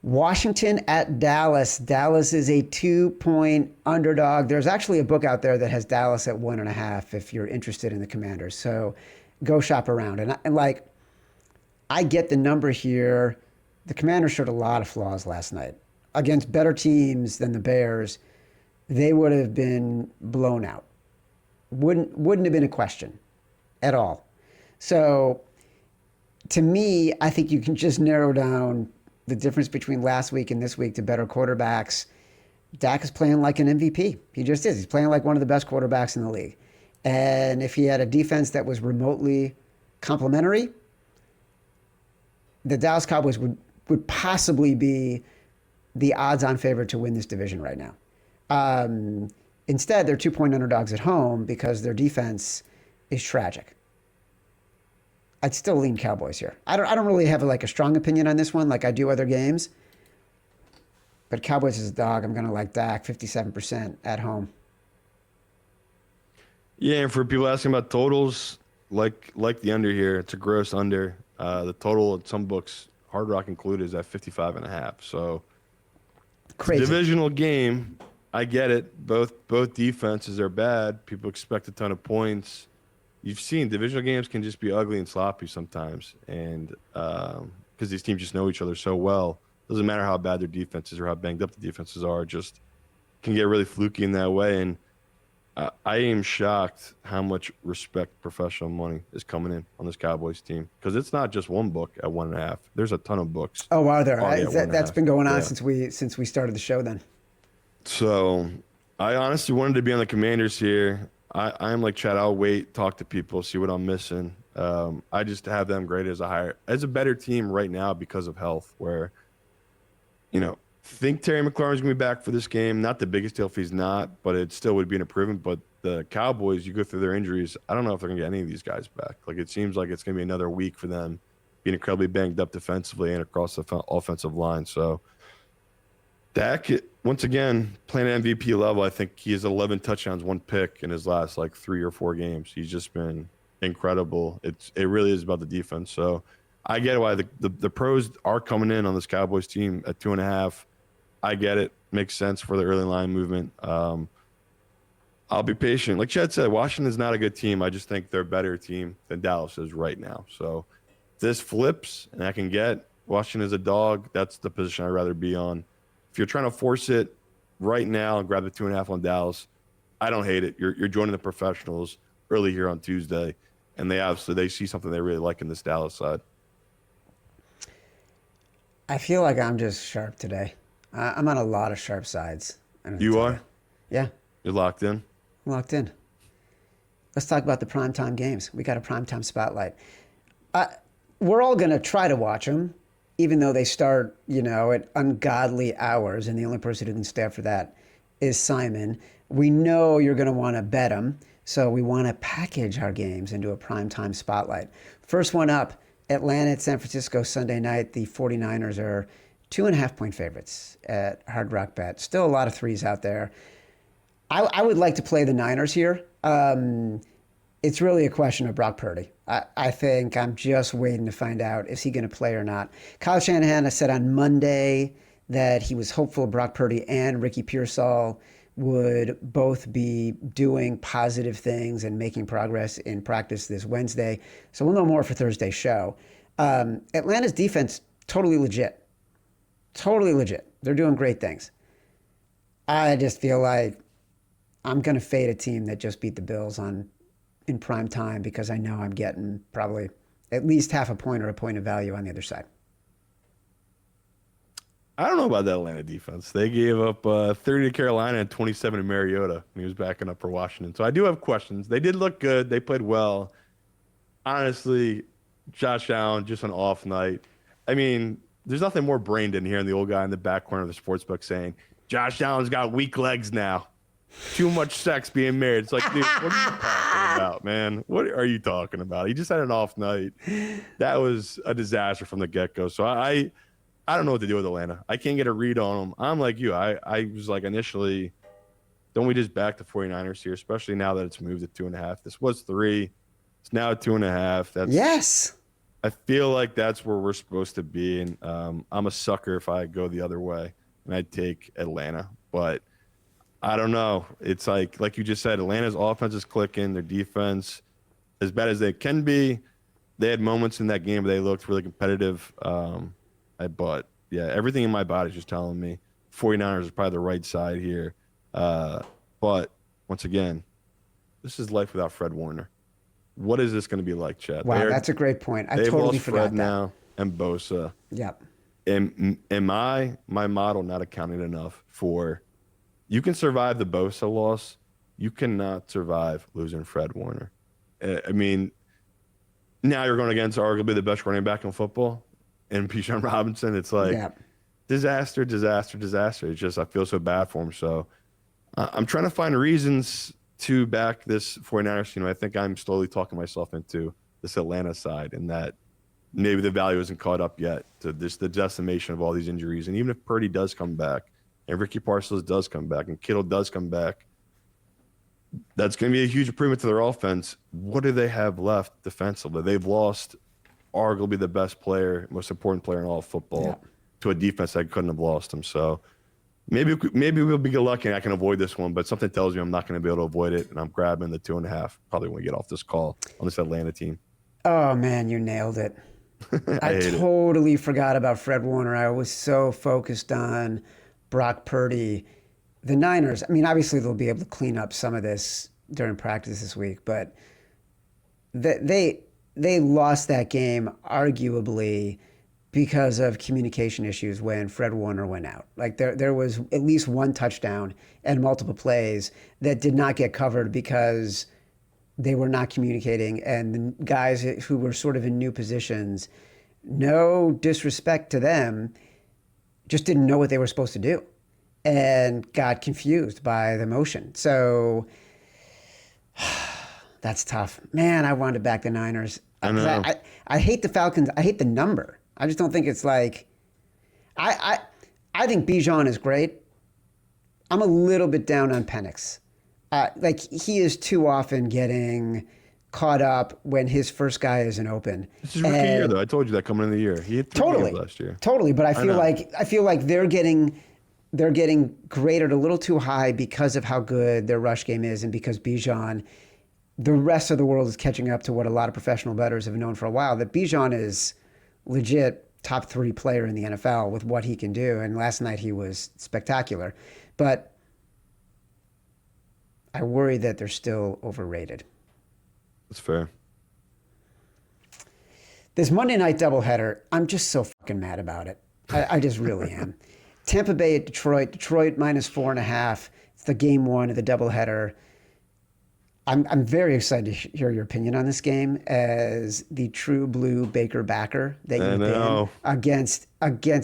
Washington at Dallas. Dallas is a 2-point underdog. There's actually a book out there that has Dallas at 1.5 if you're interested in the Commanders. So go shop around. And I get the number here. The Commanders showed a lot of flaws last night. Against better teams than the Bears, they would have been blown out. Wouldn't have been a question at all. So to me, I think you can just narrow down the difference between last week and this week to better quarterbacks. Dak is playing like an MVP. He just is. He's playing like one of the best quarterbacks in the league. And if he had a defense that was remotely complimentary, the Dallas Cowboys would possibly be the odds-on favorite to win this division right now. Instead, they're 2-point underdogs at home because their defense is tragic. I'd still lean Cowboys here. I don't really have a strong opinion on this one like I do other games. But Cowboys is a dog. I'm going to like Dak 57% at home. Yeah, and for people asking about totals, like the under here, it's a gross under. The total at some books, Hard Rock included, is at 55.5. So Crazy. Divisional game. I get it. Both defenses are bad. People expect a ton of points. You've seen divisional games can just be ugly and sloppy sometimes, and because these teams just know each other so well, doesn't matter how bad their defenses or how banged up the defenses are, just can get really fluky in that way. And I am shocked how much respect professional money is coming in on this Cowboys team, because it's not just one book at 1.5. There's a ton of books. Oh, are there? That's been going on since we started the show then. So I honestly wanted to be on the Commanders here. I'm like Chad. I'll wait, talk to people, see what I'm missing. I just have them graded as a better team right now because of health. Where, think Terry McLaurin's going to be back for this game. Not the biggest deal if he's not, but it still would be an improvement. But the Cowboys, you go through their injuries, I don't know if they're going to get any of these guys back. Like, it seems like it's going to be another week for them being incredibly banged up defensively and across the offensive line. So Dak, once again, playing at MVP level, I think he has 11 touchdowns, 1 pick in his last, 3 or 4 games. He's just been incredible. It really is about the defense. So I get why the pros are coming in on this Cowboys team at 2.5. I get it. Makes sense for the early line movement. I'll be patient. Like Chad said, Washington's not a good team. I just think they're a better team than Dallas is right now. So if this flips and I can get Washington as a dog, that's the position I'd rather be on. If you're trying to force it right now and grab the 2.5 on Dallas, I don't hate it. You're joining the professionals early here on Tuesday, and they see something they really like in this Dallas side. I feel like I'm just sharp today. I'm on a lot of sharp sides. You are? Yeah. You're locked in? I'm locked in. Let's talk about the primetime games. We got a primetime spotlight. We're all going to try to watch them, even though they start, at ungodly hours, and the only person who can stay up for that is Simon. We know you're going to want to bet them, so we want to package our games into a primetime spotlight. First one up, Atlanta at San Francisco Sunday night. The 49ers are 2.5-point favorites at Hard Rock Bet. Still a lot of threes out there. I would like to play the Niners here. It's really a question of Brock Purdy. I think I'm just waiting to find out, is he going to play or not. Kyle Shanahan has said on Monday that he was hopeful Brock Purdy and Ricky Pearsall would both be doing positive things and making progress in practice this Wednesday. So we'll know more for Thursday's show. Atlanta's defense, totally legit. Totally legit. They're doing great things. I just feel like I'm going to fade a team that just beat the Bills in prime time because I know I'm getting probably at least half a point or a point of value on the other side. I don't know about that Atlanta defense. They gave up 30 to Carolina and 27 to Mariota when he was backing up for Washington. So I do have questions. They did look good. They played well. Honestly, Josh Allen, just an off night. I mean, there's nothing more brain dead than the old guy in the back corner of the sportsbook saying, Josh Allen's got weak legs now. Too much sex being married. It's like, dude, what are you talking about, man? What are you talking about? He just had an off night. That was a disaster from the get-go. So I don't know what to do with Atlanta. I can't get a read on them. I'm like you. I was like initially, don't we just back the 49ers here, especially now that it's moved to 2.5. This was 3. It's now 2.5. That's yes. I feel like that's where we're supposed to be. And I'm a sucker if I go the other way and I take Atlanta. But I don't know. It's like you just said, Atlanta's offense is clicking. Their defense, as bad as they can be, they had moments in that game where they looked really competitive. But yeah, everything in my body is just telling me 49ers is probably the right side here. But once again, this is life without Fred Warner. What is this going to be like, Chad? Wow, that's a great point. I totally forgot Fred that. now and Bosa. Yep. Am I, my model, not accounting enough for? You can survive the Bosa loss. You cannot survive losing Fred Warner. I mean, now you're going against arguably the best running back in football, and Bijan Robinson. It's like disaster, disaster, disaster. It's just I feel so bad for him. So I'm trying to find reasons to back this 49ers. I think I'm slowly talking myself into this Atlanta side, and that maybe the value isn't caught up yet to the decimation of all these injuries. And even if Purdy does come back, and Ricky Parcells does come back, and Kittle does come back, that's going to be a huge improvement to their offense. What do they have left defensively? They've lost arguably the best player, most important player in all of football to a defense that couldn't have lost him. So maybe we'll be lucky and I can avoid this one, but something tells me I'm not going to be able to avoid it, and I'm grabbing the 2.5 probably when we get off this call on this Atlanta team. Oh, man, you nailed it. I totally forgot about Fred Warner. I was so focused on Brock Purdy. The Niners, I mean, obviously they'll be able to clean up some of this during practice this week, but they lost that game arguably because of communication issues when Fred Warner went out. Like there was at least one touchdown and multiple plays that did not get covered because they were not communicating, and the guys who were sort of in new positions, no disrespect to them, just didn't know what they were supposed to do and got confused by the motion. So that's tough. Man, I wanted to back the Niners. I know. I hate the Falcons. I hate the number. I just don't think it's like I think Bijan is great. I'm a little bit down on Penix. Like he is too often getting caught up when his first guy isn't open. This is rookie year, though. I told you that coming in the year. He hit 3 games last year. Totally, but I feel like they're getting graded a little too high because of how good their rush game is, and because Bijan, the rest of the world is catching up to what a lot of professional bettors have known for a while, that Bijan is legit top 3 player in the NFL with what he can do. And last night he was spectacular, but I worry that they're still overrated. That's fair. This Monday night doubleheader, I'm just so fucking mad about it. I just really am. Tampa Bay at Detroit. Detroit -4.5. It's the game 1 of the doubleheader. I'm very excited to hear your opinion on this game as the true blue Baker backer that you've been against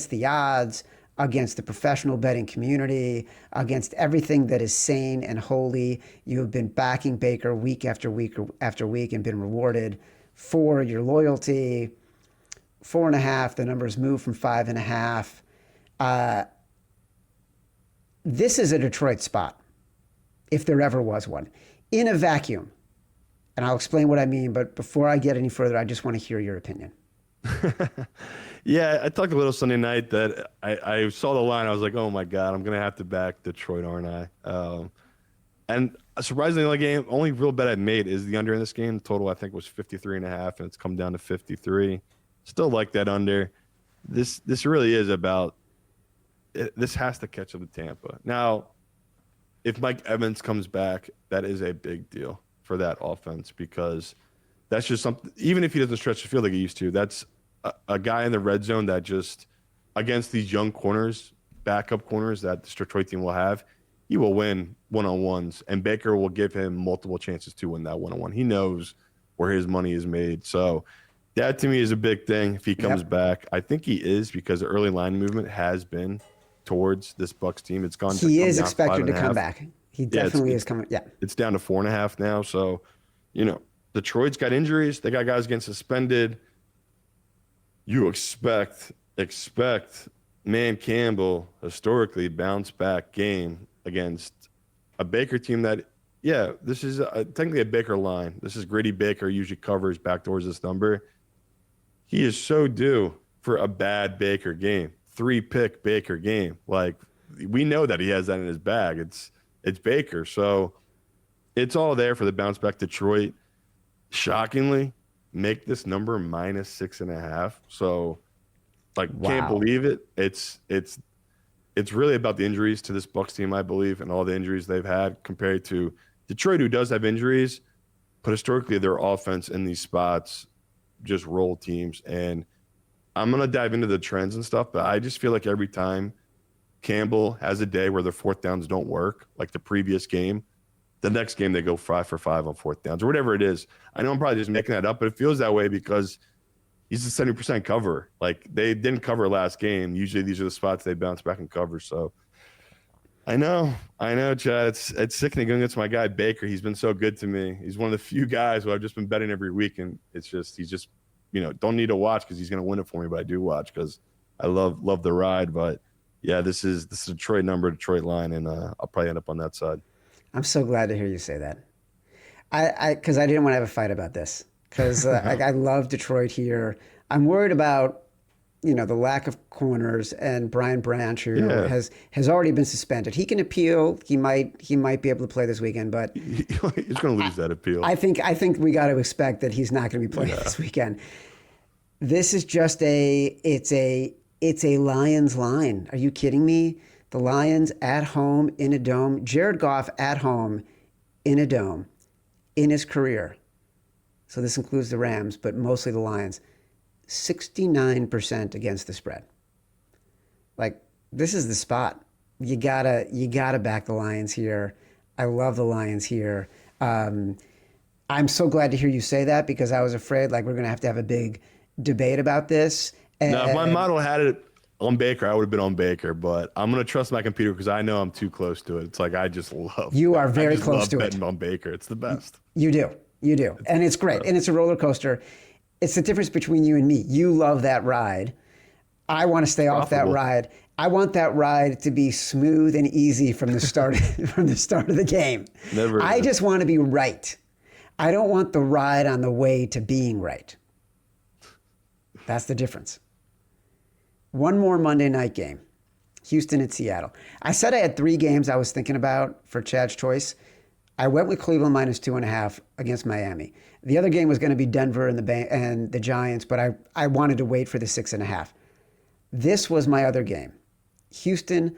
the odds, against the professional betting community, against everything that is sane and holy. You have been backing Baker week after week after week and been rewarded for your loyalty. 4.5, the numbers move from 5.5. This is a Detroit spot, if there ever was one, in a vacuum. And I'll explain what I mean, but before I get any further, I just want to hear your opinion. Yeah, I talked a little Sunday night that I saw the line. I was like, oh my God, I'm going to have to back Detroit, aren't I? And surprisingly, the only real bet I made is the under in this game. Total, I think, was 53.5, and it's come down to 53. Still like that under. This really is about, this has to catch up to Tampa. Now, if Mike Evans comes back, that is a big deal for that offense, because that's just something, even if he doesn't stretch the field like he used to, that's a guy in the red zone that just, against these young corners, backup corners that this Detroit team will have, he will win one-on-ones, and Baker will give him multiple chances to win that one-on-one. He knows where his money is made. So that, to me, is a big thing if he comes back. I think he is, because the early line movement has been towards this Bucs team. It's gone. He is expected to come back. He definitely is coming. Yeah. It's down to 4.5 now. So, Detroit's got injuries. They got guys getting suspended. You expect Man Campbell, historically bounce back game against a Baker team that, this is technically a Baker line. This is gritty Baker, usually covers back towards this number. He is so due for a bad Baker game, 3-pick Baker game. Like, we know that he has that in his bag. It's Baker. So it's all there for the bounce back. Detroit, shockingly, make this number -6.5. So, can't believe it. It's really about the injuries to this Bucs team, I believe, and all the injuries they've had compared to Detroit, who does have injuries, but historically their offense in these spots just roll teams. And I'm going to dive into the trends and stuff, but I just feel like every time Campbell has a day where their 4th downs don't work, like the previous game, the next game they go 5 for 5 on 4th downs or whatever it is. I know I'm probably just making that up, but it feels that way because he's a 70% cover. Like, they didn't cover last game. Usually these are the spots they bounce back and cover. So I know, Chad. It's sickening going against my guy Baker. He's been so good to me. He's one of the few guys who I've just been betting every week, and he's just don't need to watch because he's going to win it for me, but I do watch because I love the ride. But yeah, this is Detroit number, Detroit line, and I'll probably end up on that side. I'm so glad to hear you say that. Because I didn't want to have a fight about this. Because I love Detroit here. I'm worried about, the lack of corners, and Brian Branch, who has already been suspended. He can appeal. He might be able to play this weekend, but he's going to lose that appeal. I think we got to expect that he's not going to be playing this weekend. This is just it's a Lions line. Are you kidding me? The Lions at home in a dome. Jared Goff at home in a dome in his career. So this includes the Rams, but mostly the Lions. 69% against the spread. Like, this is the spot. You gotta back the Lions here. I love the Lions here. I'm so glad to hear you say that, because I was afraid we're gonna have to have a big debate about this. No, if my model had it on Baker, I would have been on Baker, but I'm going to trust my computer because I know I'm too close to it. It's like I just love You are very I just close love to betting it. on Baker. It's the best. You do. And it's great. And it's a roller coaster. It's the difference between you and me. You love that ride. I want to stay off that ride. I want that ride to be smooth and easy from the start from the start of the game. I just want to be right. I don't want the ride on the way to being right. That's the difference. One more Monday night game. Houston and Seattle. I said I had 3 games I was thinking about for Chad's choice. I went with Cleveland -2.5 against Miami. The other game was going to be Denver and the Giants, but I wanted to wait for the 6.5. This was my other game. Houston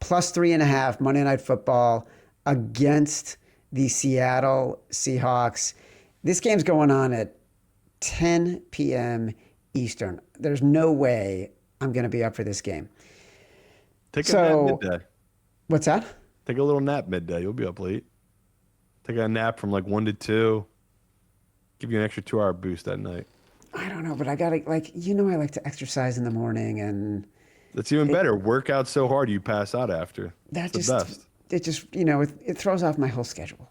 +3.5 Monday Night Football against the Seattle Seahawks. This game's going on at 10 p.m. Eastern. There's no way I'm going to be up for this game. Take a nap midday. What's that? Take a little nap midday. You'll be up late. Take a nap from like 1 to 2. Give you an extra 2-hour boost that night. I don't know, but I got to, I like to exercise in the morning, and that's even better. Work out so hard you pass out after. That's the best. It just, it throws off my whole schedule.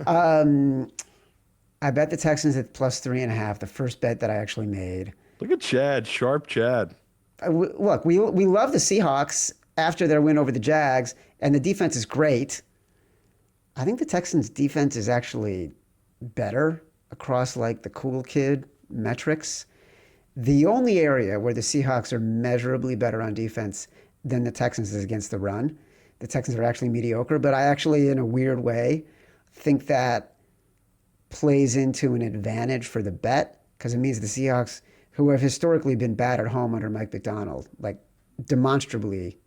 I bet the Texans at +3.5, the first bet that I actually made. Look at Chad, sharp Chad. Look, we love the Seahawks after their win over the Jags, and the defense is great. I think the Texans' defense is actually better across like the cool kid metrics. The only area where the Seahawks are measurably better on defense than the Texans is against the run. The Texans are actually mediocre, but I actually, in a weird way, think that plays into an advantage for the bet because it means the Seahawks, who have historically been bad at home under Mike Macdonald, like demonstrably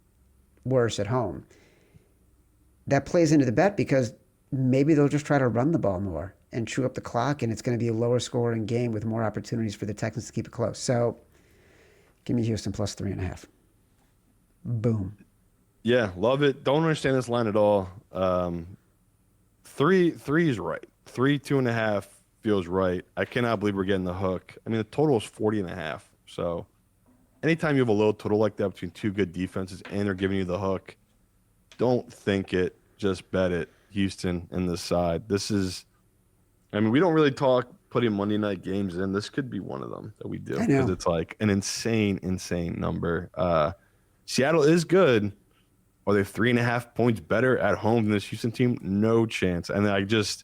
worse at home, that plays into the bet because maybe they'll just try to run the ball more and chew up the clock, and it's going to be a lower scoring game with more opportunities for the Texans to keep it close. So give me Houston +3.5. Boom. Yeah, love it. Don't understand this line at all. 3 is right. 2.5 feels right. I cannot believe we're getting the hook. I mean, the total is 40.5. So anytime you have a low total like that between 2 good defenses and they're giving you the hook, don't think it. Just bet it. Houston in this side. This is, I mean, we don't really talk putting Monday night games in. This could be one of them that we do because it's like an insane number. Seattle is good. Are they 3.5 points better at home than this Houston team? No chance. And I just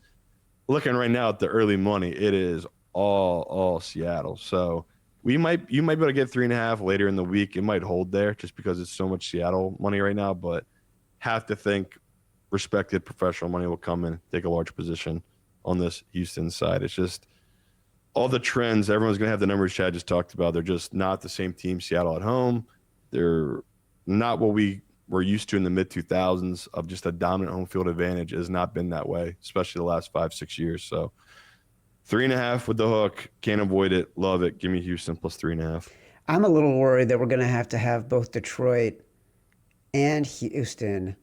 looking right now at the early money, it is all Seattle. So you might be able to get 3.5 later in the week. It might hold there just because it's so much Seattle money right now. But have to think respected professional money will come in, take a large position on this Houston side. It's just all the trends. Everyone's going to have the numbers Chad just talked about. They're just not the same team. Seattle at home. They're not what we were used to in the mid-2000s of just a dominant home field advantage. It has not been that way, especially the last 5-6 years. So 3.5 with the hook. Can't avoid it. Love it. Give me Houston +3.5. I'm a little worried that we're going to have both Detroit and Houston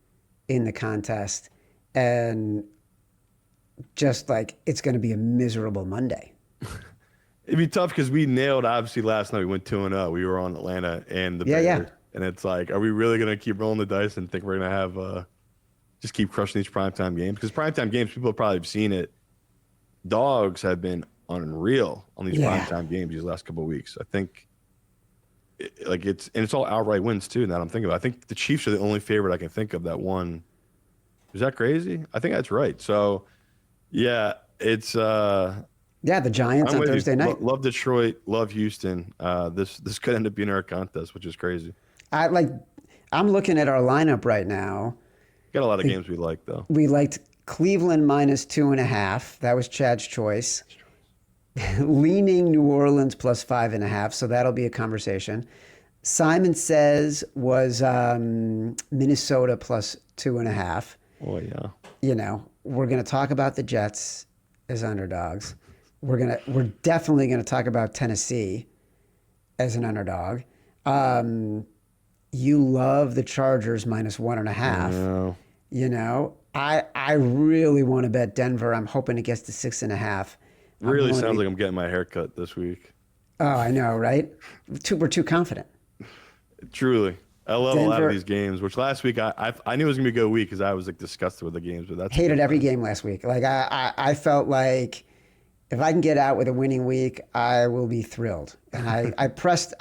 in the contest, and just like it's going to be a miserable Monday. It'd be tough because we nailed, obviously, last night. We went 2-0. We were on Atlanta and the Bears. Yeah. And it's like, are we really going to keep rolling the dice and think we're going to have just keep crushing these primetime games? Because primetime games, people have probably seen it. Dogs have been unreal on these primetime games these last couple of weeks. I think it's all outright wins too. Now I'm thinking about it. I think the Chiefs are the only favorite I can think of that won. Is that crazy? I think that's right. So yeah, it's the Giants on Thursday night. Love Detroit, love Houston. This could end up being our contest, which is crazy. I'm looking at our lineup right now. Got a lot of games we like though. We liked Cleveland -2.5. That was Chad's choice. Leaning New Orleans +5.5. So that'll be a conversation. Simon Says was Minnesota +2.5. Oh yeah. We're gonna talk about the Jets as underdogs. We're definitely gonna talk about Tennessee as an underdog. You love the Chargers -1.5. I really want to bet Denver. I'm hoping it gets to 6.5. Really sounds like I'm getting my hair cut this week. Oh, I know, right? We're too confident. Truly. I love a lot Denver- of these games, which last week I knew it was going to be a good week because I was like disgusted with the games. But that's Hated every game last week. Like I felt like if I can get out with a winning week, I will be thrilled. And I pressed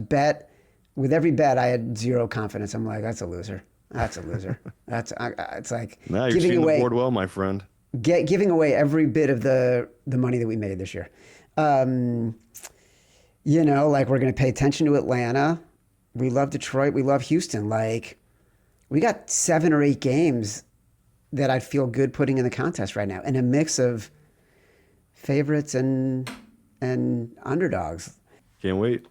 bet. With every bet, I had zero confidence. I'm like, that's a loser. That's a loser. It's like Now you're giving seeing away the board well, my friend. giving away every bit of the money that we made this year. You know, like we're going to pay attention to Atlanta. We love Detroit. We love Houston. Like we got 7 or 8 games that I'd feel good putting in the contest right now, and a mix of favorites and underdogs. Can't wait.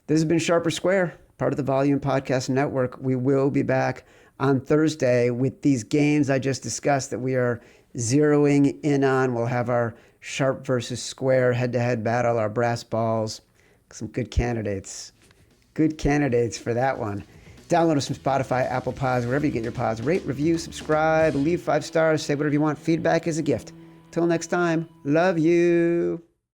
This has been Sharper Square, part of the Volume Podcast Network. We will be back on Thursday with these games I just discussed that we are zeroing in on. We'll have our Sharp versus Square head-to-head battle, our brass balls. Some good candidates. Good candidates for that one. Download us from Spotify, Apple Pods, wherever you get your pods. Rate, review, subscribe, leave 5 stars, say whatever you want. Feedback is a gift. Till next time, love you.